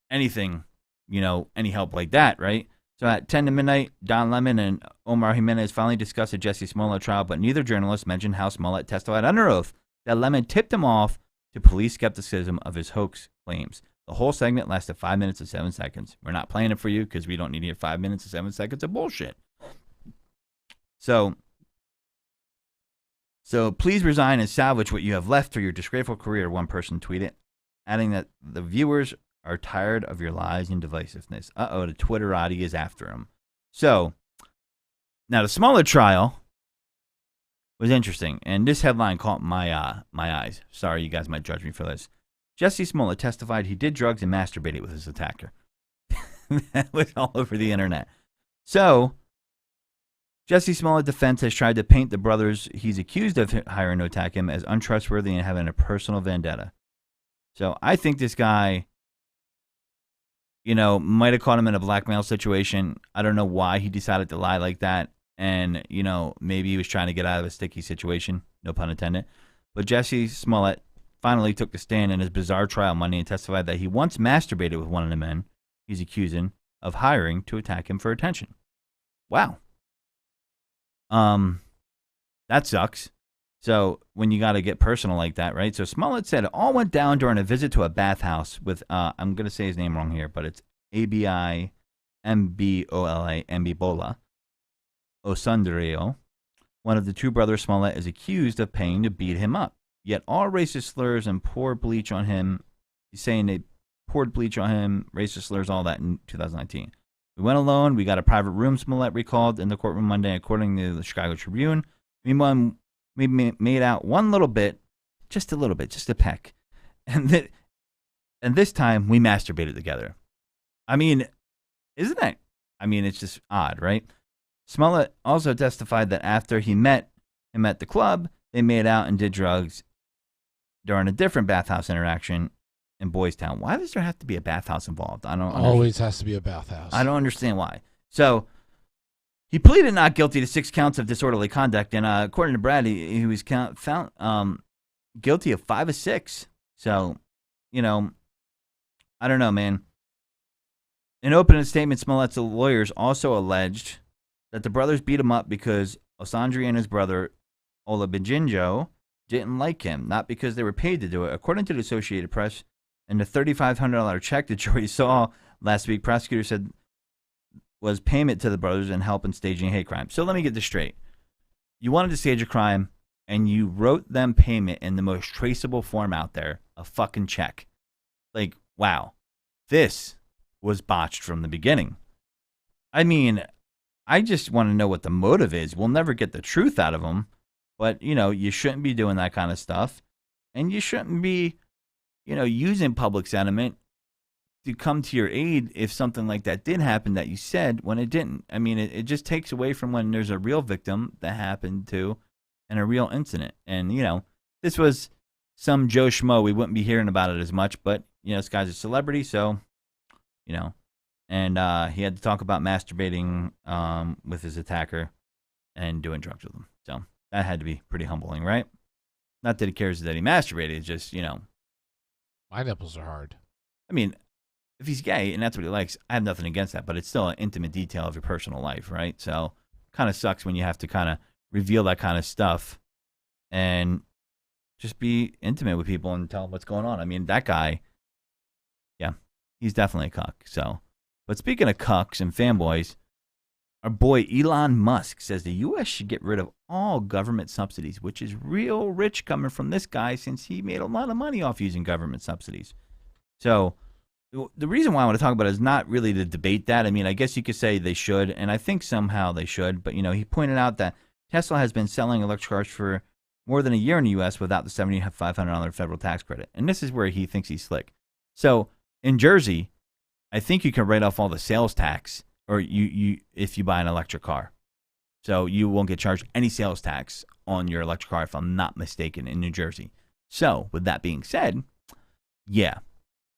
anything, you know, any help like that, right? So at 10 to midnight, Don Lemon and Omar Jimenez finally discussed the Jussie Smollett trial, but neither journalist mentioned how Smollett testified under oath that Lemon tipped him off to police skepticism of his hoax claims. The whole segment lasted 5 minutes and 7 seconds. We're not playing it for you because we don't need to hear 5 minutes and 7 seconds of bullshit. So please resign and salvage what you have left for your disgraceful career, one person tweeted, adding that the viewers are tired of your lies and divisiveness. Uh-oh, the Twitterati is after him. So, now the Smollett trial was interesting, and this headline caught my eyes. Sorry, you guys might judge me for this. Jussie Smollett testified he did drugs and masturbated with his attacker. That was all over the internet. So, Jussie Smollett's defense has tried to paint the brothers he's accused of hiring to attack him as untrustworthy and having a personal vendetta. So, I think this guy, you know, might have caught him in a blackmail situation. I don't know why he decided to lie like that. And, you know, maybe he was trying to get out of a sticky situation. No pun intended. But Jussie Smollett finally took the stand in his bizarre trial Monday and testified that he once masturbated with one of the men he's accusing of hiring to attack him for attention. Wow. That sucks. So when you got to get personal like that, right? So Smollett said it all went down during a visit to a bathhouse with, I'm going to say his name wrong here, but it's Abimbola Mbibola Osundrio. One of the two brothers Smollett is accused of paying to beat him up. Yet all racist slurs and poured bleach on him. He's saying they poured bleach on him, racist slurs, all that in 2019. We went alone. We got a private room, Smollett recalled in the courtroom Monday, according to the Chicago Tribune. Meanwhile, we made out one little bit, just a peck. And this time, we masturbated together. I mean, isn't that? I mean, it's just odd, right? Smollett also testified that after he met him at the club, they made out and did drugs during a different bathhouse interaction in Boys Town. Why does there have to be a bathhouse involved? I don't Always has to be a bathhouse. I don't understand why. So he pleaded not guilty to 6 counts of disorderly conduct, and according to Brad, he was found guilty of 5 of 6. So, you know, I don't know, man. In opening statement, Smollett's lawyers also alleged that the brothers beat him up because Osandri and his brother, Olabinjinjo, didn't like him, not because they were paid to do it. According to the Associated Press, in the $3,500 check the jury saw last week, prosecutors said was payment to the brothers and help in staging a hate crime. So let me get this straight. You wanted to stage a crime, and you wrote them payment in the most traceable form out there, a fucking check. Like, wow. This was botched from the beginning. I mean, I just want to know what the motive is. We'll never get the truth out of them, but, you shouldn't be doing that kind of stuff, and you shouldn't be, using public sentiment to come to your aid if something like that did happen that you said when it didn't. I mean, it just takes away from when there's a real victim that happened to and a real incident. And, this was some Joe Schmo. We wouldn't be hearing about it as much, but, this guy's a celebrity, so, and he had to talk about masturbating with his attacker and doing drugs with him. So that had to be pretty humbling, right? Not that he cares that he masturbated, it's just, My nipples are hard. I mean, if he's gay and that's what he likes, I have nothing against that, but it's still an intimate detail of your personal life, right? So kind of sucks when you have to kind of reveal that kind of stuff and just be intimate with people and tell them what's going on. I mean, that guy, yeah, he's definitely a cuck. So, but speaking of cucks and fanboys, our boy Elon Musk says the U.S. should get rid of all government subsidies, which is real rich coming from this guy since he made a lot of money off using government subsidies. So the reason why I want to talk about it is not really to debate that. I mean, I guess you could say they should, and I think somehow they should. But, he pointed out that Tesla has been selling electric cars for more than a year in the U.S. without the $7,500 federal tax credit. And this is where he thinks he's slick. So in Jersey, I think you can write off all the sales tax or you if you buy an electric car. So you won't get charged any sales tax on your electric car, if I'm not mistaken, in New Jersey. So with that being said, yeah,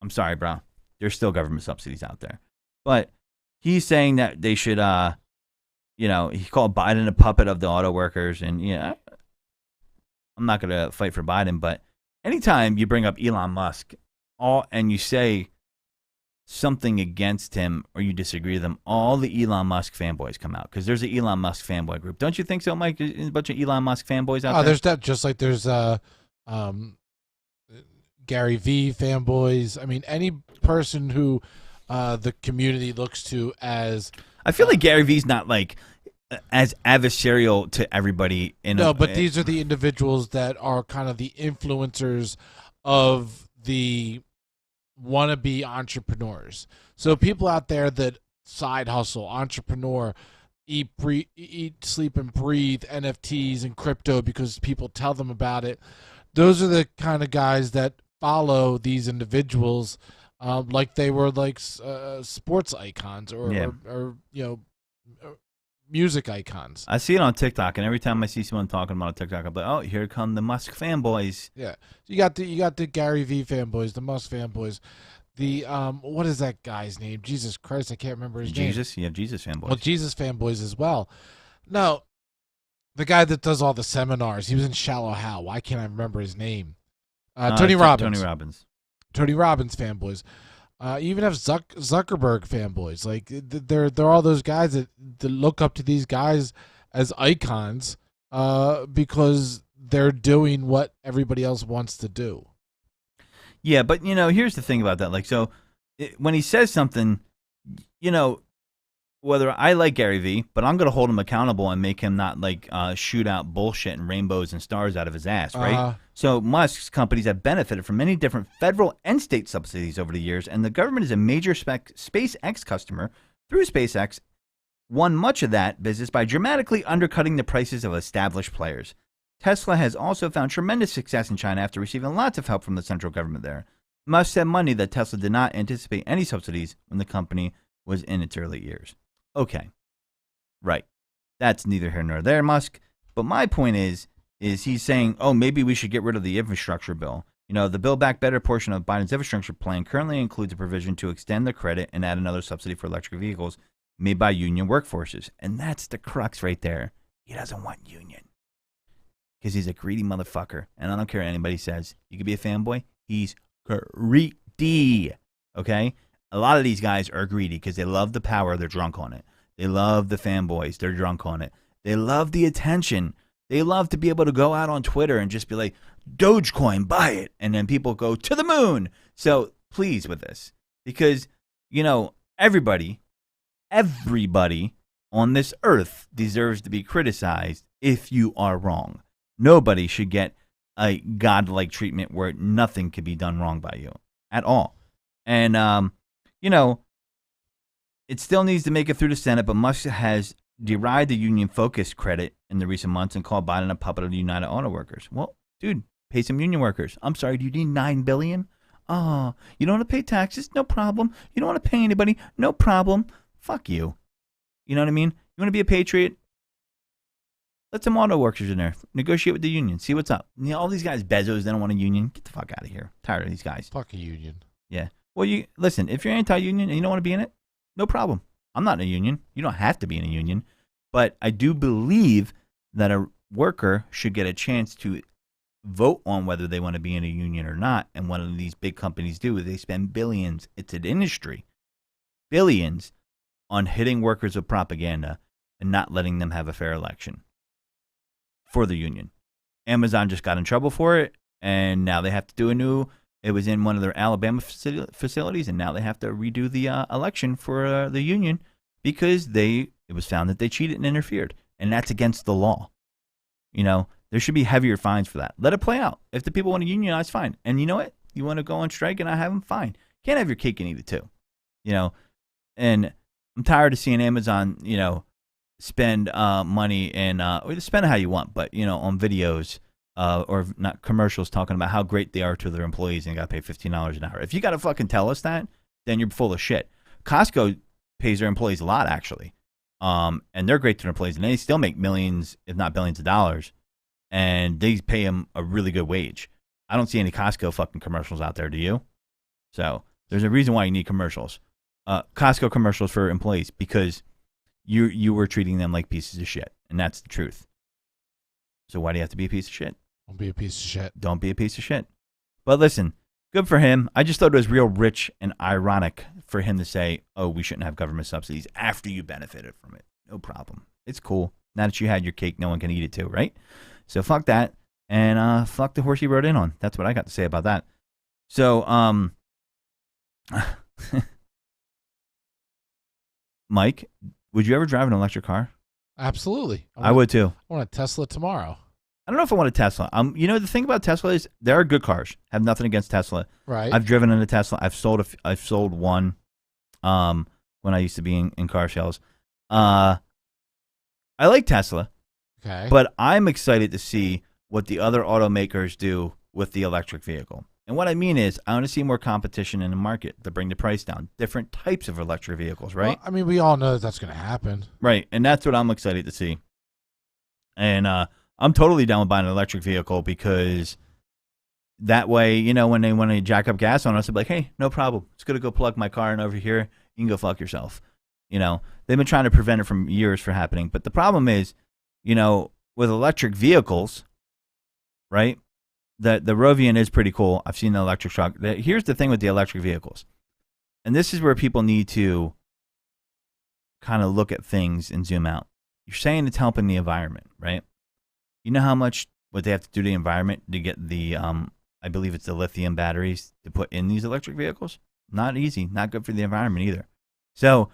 I'm sorry, bro. There's still government subsidies out there. But he's saying that they should, he called Biden a puppet of the auto workers. And, I'm not going to fight for Biden. But anytime you bring up Elon Musk and you say something against him or you disagree with him, all the Elon Musk fanboys come out. Because there's an Elon Musk fanboy group. Don't you think so, Mike? There's a bunch of Elon Musk fanboys out there? There's that, just like there's Gary V fanboys. I mean, any person who the community looks to as... I feel like Gary V's not like as adversarial to everybody. But these are the individuals that are kind of the influencers of the wannabe entrepreneurs. So people out there that side hustle, entrepreneur, eat, sleep, and breathe NFTs and crypto because people tell them about it. Those are the kind of guys that follow these individuals like they were like sports icons or music icons. I see it on TikTok, and every time I see someone talking about a TikTok, I'm like, oh, here come the Musk fanboys. Yeah, you got the Gary V fanboys, the Musk fanboys, the what is that guy's name? Jesus Christ, I can't remember his name. Jesus, you have Jesus fanboys. Well, Jesus fanboys as well. No, the guy that does all the seminars. He was in Shallow Hal. Why can't I remember his name? Tony Robbins. Tony Robbins fanboys. You even have Zuckerberg fanboys. Like they're all those guys that look up to these guys as icons because they're doing what everybody else wants to do. Yeah, but here's the thing about that. Like, so when he says something, whether I like Gary V, but I'm going to hold him accountable and make him not like shoot out bullshit and rainbows and stars out of his ass, right? So Musk's companies have benefited from many different federal and state subsidies over the years, and the government is a major SpaceX customer. Through SpaceX, won much of that business by dramatically undercutting the prices of established players. Tesla has also found tremendous success in China after receiving lots of help from the central government there. Musk said Monday that Tesla did not anticipate any subsidies when the company was in its early years. Okay, right. That's neither here nor there, Musk. But my point is he's saying, oh, maybe we should get rid of the infrastructure bill. The Build Back Better portion of Biden's infrastructure plan currently includes a provision to extend the credit and add another subsidy for electric vehicles made by union workforces. And that's the crux right there. He doesn't want union because he's a greedy motherfucker. And I don't care what anybody says. You could be a fanboy. He's greedy. Okay? a lot of these guys are greedy because they love the power. They're drunk on it. They love the fanboys. They're drunk on it. They love the attention. They love to be able to go out on Twitter and just be like, Dogecoin, buy it. And then people go to the moon. So please with this, because, everybody on this earth deserves to be criticized if you are wrong. Nobody should get a godlike treatment where nothing could be done wrong by you at all. And, it still needs to make it through the Senate, but Musk has derided the union focus credit in the recent months and called Biden a puppet of the United Auto Workers. Well, dude, pay some union workers. I'm sorry, do you need $9 billion? Oh, you don't want to pay taxes? No problem. You don't want to pay anybody? No problem. Fuck you. You know what I mean? You want to be a patriot? Let some auto workers in there. Negotiate with the union. See what's up. All these guys, Bezos, they don't want a union. Get the fuck out of here. Tired of these guys. Fuck a union. Yeah. Well, listen, if you're anti-union and you don't want to be in it, no problem. I'm not in a union. You don't have to be in a union. But I do believe that a worker should get a chance to vote on whether they want to be in a union or not. And what these big companies do is they spend billions. It's an industry. Billions on hitting workers with propaganda and not letting them have a fair election for the union. Amazon just got in trouble for it, and now they have to do it was in one of their Alabama facilities, and now they have to redo the election for the union because it was found that they cheated and interfered, and that's against the law. There should be heavier fines for that. Let it play out. If the people want to unionize, fine. And you know what? You want to go on strike and not have them, fine. Can't have your cake and eat it too. And I'm tired of seeing Amazon, spend money and or spend it how you want, but on videos or not commercials talking about how great they are to their employees and got to pay $15 an hour. If you got to fucking tell us that, then you're full of shit. Costco pays their employees a lot actually, and they're great to their employees, and they still make millions, if not billions, of dollars, and they pay them a really good wage. I don't see any Costco fucking commercials out there. Do you? So there's a reason why you need commercials. Costco commercials for employees because you were treating them like pieces of shit, and that's the truth. So why do you have to be a piece of shit? Don't be a piece of shit. Don't be a piece of shit. But listen, good for him. I just thought it was real rich and ironic for him to say, oh, we shouldn't have government subsidies after you benefited from it. No problem. It's cool. Now that you had your cake, no one can eat it too, right? So fuck that, and fuck the horse he rode in on. That's what I got to say about that. So, Mike, would you ever drive an electric car? Absolutely. I would too. I want a Tesla tomorrow. I don't know if I want a Tesla. The thing about Tesla is there are good cars. I have nothing against Tesla. Right. I've driven in a Tesla. I've sold one when I used to be in car sales. I like Tesla. Okay. But I'm excited to see what the other automakers do with the electric vehicle. And what I mean is I want to see more competition in the market to bring the price down. Different types of electric vehicles, right? Well, we all know that's going to happen. Right. And that's what I'm excited to see. And I'm totally down with buying an electric vehicle because that way, when they jack up gas on us, they'll be like, hey, no problem. It's going to go plug my car in over here. You can go fuck yourself. They've been trying to prevent it from years from happening. But the problem is, with electric vehicles, right? The Rovian is pretty cool. I've seen the electric truck. Here's the thing with the electric vehicles. And this is where people need to kind of look at things and zoom out. You're saying it's helping the environment, right? You know how much what they have to do to the environment to get the, I believe it's the lithium batteries to put in these electric vehicles? Not easy. Not good for the environment either. So,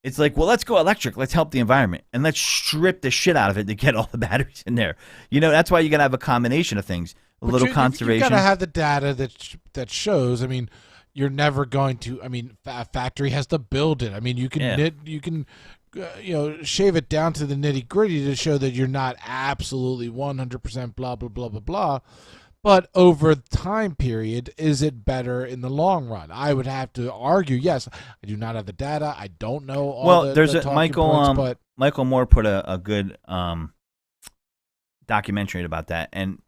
it's like, well, let's go electric. Let's help the environment. And let's strip the shit out of it to get all the batteries in there. That's why you got to have a combination of things. Little conservation. You got to have the data that shows. You're never going to. A factory has to build it. You can you can shave it down to the nitty gritty to show that you're not absolutely 100% blah blah blah blah blah. But over the time period, is it better in the long run? I would have to argue, yes. I do not have the data. I don't know all there's the talking points, but Michael Moore put a good documentary about that, and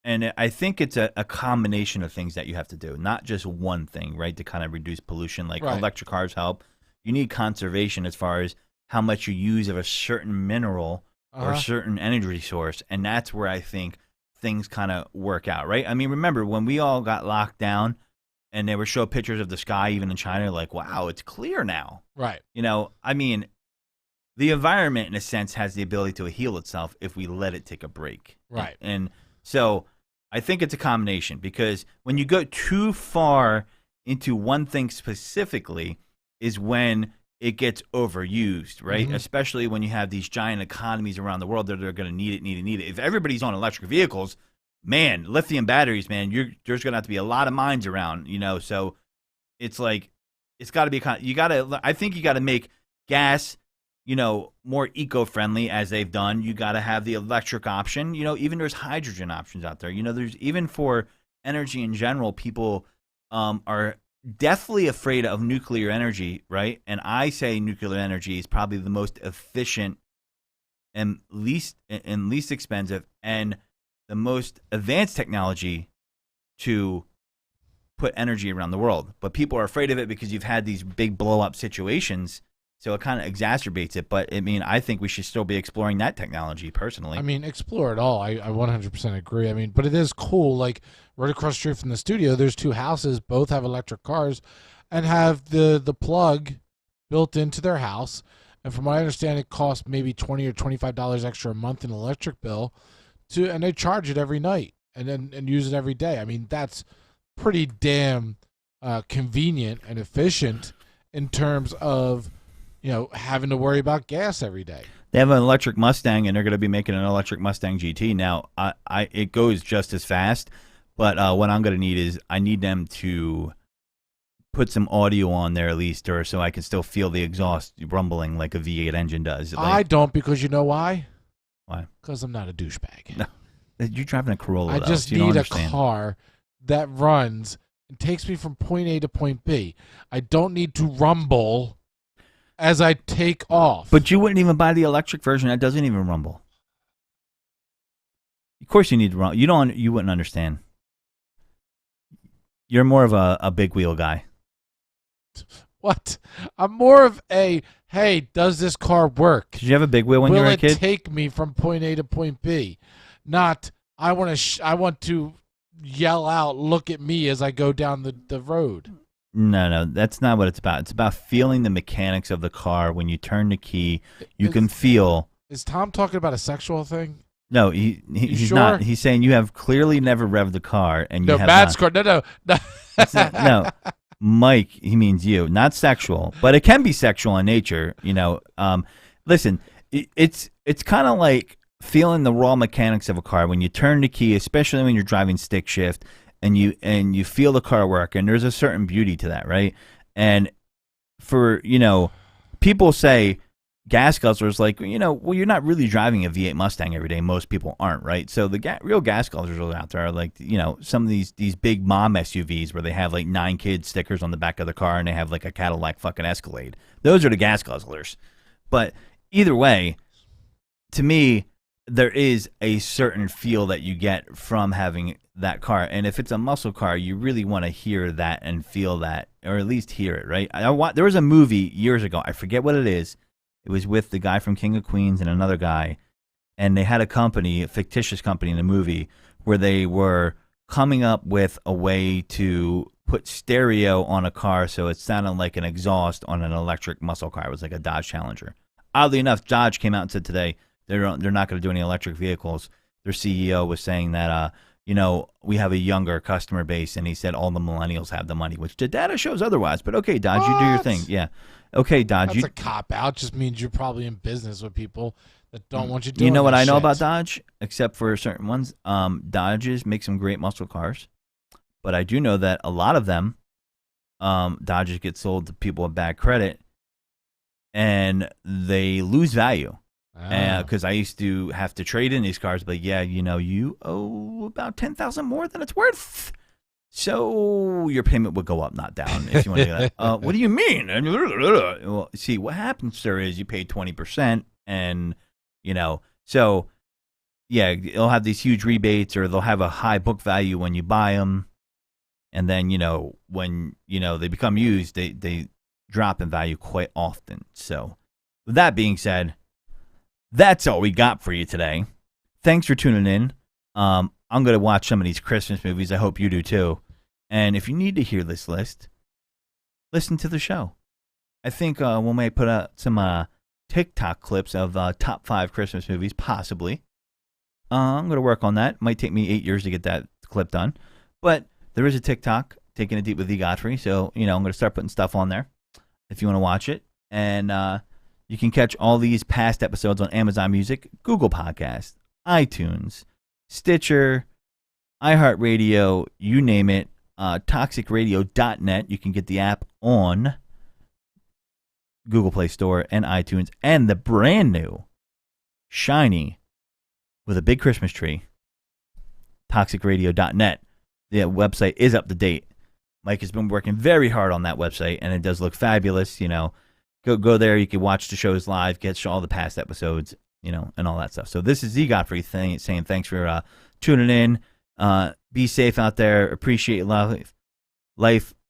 I think it's a combination of things that you have to do, not just one thing, right, to kind of reduce pollution. Like electric cars help. You need conservation as far as how much you use of a certain mineral or a certain energy source, and that's where I think things kind of work out, right? Remember when we all got locked down and they would show pictures of the sky, even in China, like, wow, it's clear now. Right. I mean, the environment, in a sense, has the ability to heal itself if we let it take a break. Right. And so I think it's a combination, because when you go too far into one thing specifically is when it gets overused, right? Mm-hmm. Especially when you have these giant economies around the world that are going to need it. If everybody's on electric vehicles, man, lithium batteries, man, there's going to have to be a lot of mines around, So it's like, it's got to be, I think you got to make gas, more eco-friendly, as they've done. You got to have the electric option. Even there's hydrogen options out there. There's, even for energy in general, people are deathly afraid of nuclear energy, right? And I say nuclear energy is probably the most efficient and least expensive and the most advanced technology to put energy around the world. But people are afraid of it because you've had these big blow-up situations, so it kind of exacerbates it. But, I think we should still be exploring that technology, personally. Explore it all. I 100% agree. But it is cool. Like, right across the street from the studio, there's two houses. Both have electric cars and have the plug built into their house. And from what I understand, it costs maybe $20 or $25 extra a month in electric bill, and they charge it every night and use it every day. That's pretty damn convenient and efficient in terms of having to worry about gas every day. They have an electric Mustang, and they're going to be making an electric Mustang GT. Now, it goes just as fast, but what I'm going to need is I need them to put some audio on there at least, or so I can still feel the exhaust rumbling like a V8 engine does. I don't, because you know why? Why? Because I'm not a douchebag. No, you're driving a Corolla. I just need a car that runs and takes me from point A to point B. I don't need to rumble as I take off. But you wouldn't even buy the electric version that doesn't even rumble. Of course you need to rumble. You wouldn't understand. You're more of a big wheel guy. What? I'm more of a, hey, does this car work? Did you have a big wheel when you were a kid? Will it take me from point A to point B? Not, I want to yell out, look at me as I go down the road. No, that's not what it's about. It's about feeling the mechanics of the car. When you turn the key, you can feel. Is Tom talking about a sexual thing? No, he's sure? not. He's saying you have clearly never revved the car, and you have bad not. score. No. No, Mike, he means you, not sexual, but it can be sexual in nature. Listen, it's kind of like feeling the raw mechanics of a car when you turn the key, especially when you're driving stick shift. And you feel the car work, and there's a certain beauty to that, right? And for people say gas guzzlers, like well, you're not really driving a V8 Mustang every day. Most people aren't, right? So the real gas guzzlers out there are like some of these big mom SUVs where they have like 9 kids stickers on the back of the car, and they have like a Cadillac fucking Escalade. Those are the gas guzzlers. But either way, to me, there is a certain feel that you get from having that car. And if it's a muscle car, you really want to hear that and feel that, or at least hear it, right? There was a movie years ago. I forget what it is. It was with the guy from King of Queens and another guy. And they had a fictitious company in the movie, where they were coming up with a way to put stereo on a car so it sounded like an exhaust on an electric muscle car. It was like a Dodge Challenger. Oddly enough, Dodge came out and said today they're not going to do any electric vehicles. Their CEO was saying that we have a younger customer base, and he said all the millennials have the money, which the data shows otherwise. But okay, Dodge, you do your thing. Yeah. Okay, Dodge. That's a cop-out. Just means you're probably in business with people that don't want you doing You know what I know shit. about Dodge, except for certain ones? Dodges make some great muscle cars, but I do know that a lot of them, Dodges get sold to people with bad credit, and they lose value. Because I used to have to trade in these cars, but you owe about $10,000 more than it's worth. So your payment would go up, not down, if you want to do that. What do you mean? Well, see, what happens, sir, is you pay 20%, and so yeah, they'll have these huge rebates, or they'll have a high book value when you buy them, and then when they become used, they drop in value quite often. So with that being said, that's all we got for you today. Thanks for tuning in. I'm going to watch some of these Christmas movies. I hope you do too. And if you need to hear this list, listen to the show. I think we might put out some TikTok clips of top 5 Christmas movies, possibly. I'm going to work on that. Might take me 8 years to get that clip done. But there is a TikTok, Taking It Deep with Godfrey. So, I'm going to start putting stuff on there if you want to watch it. And you can catch all these past episodes on Amazon Music, Google Podcasts, iTunes, Stitcher, iHeartRadio, you name it. ToxicRadio.net. You can get the app on Google Play Store and iTunes. And the brand new, shiny, with a big Christmas tree, ToxicRadio.net. The website is up to date. Mike has been working very hard on that website, and it does look fabulous. Go there. You can watch the shows live, get all the past episodes, and all that stuff. So this is the Godfrey saying thanks for tuning in. Be safe out there. Appreciate life.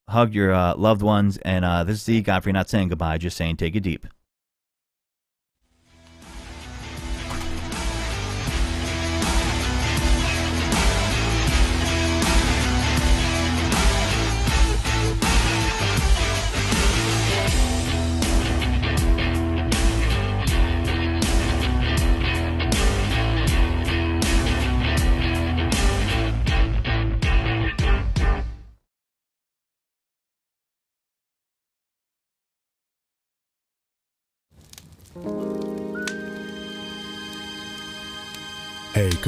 Hug your loved ones. And this is the Godfrey not saying goodbye, just saying take it deep. Hey girl.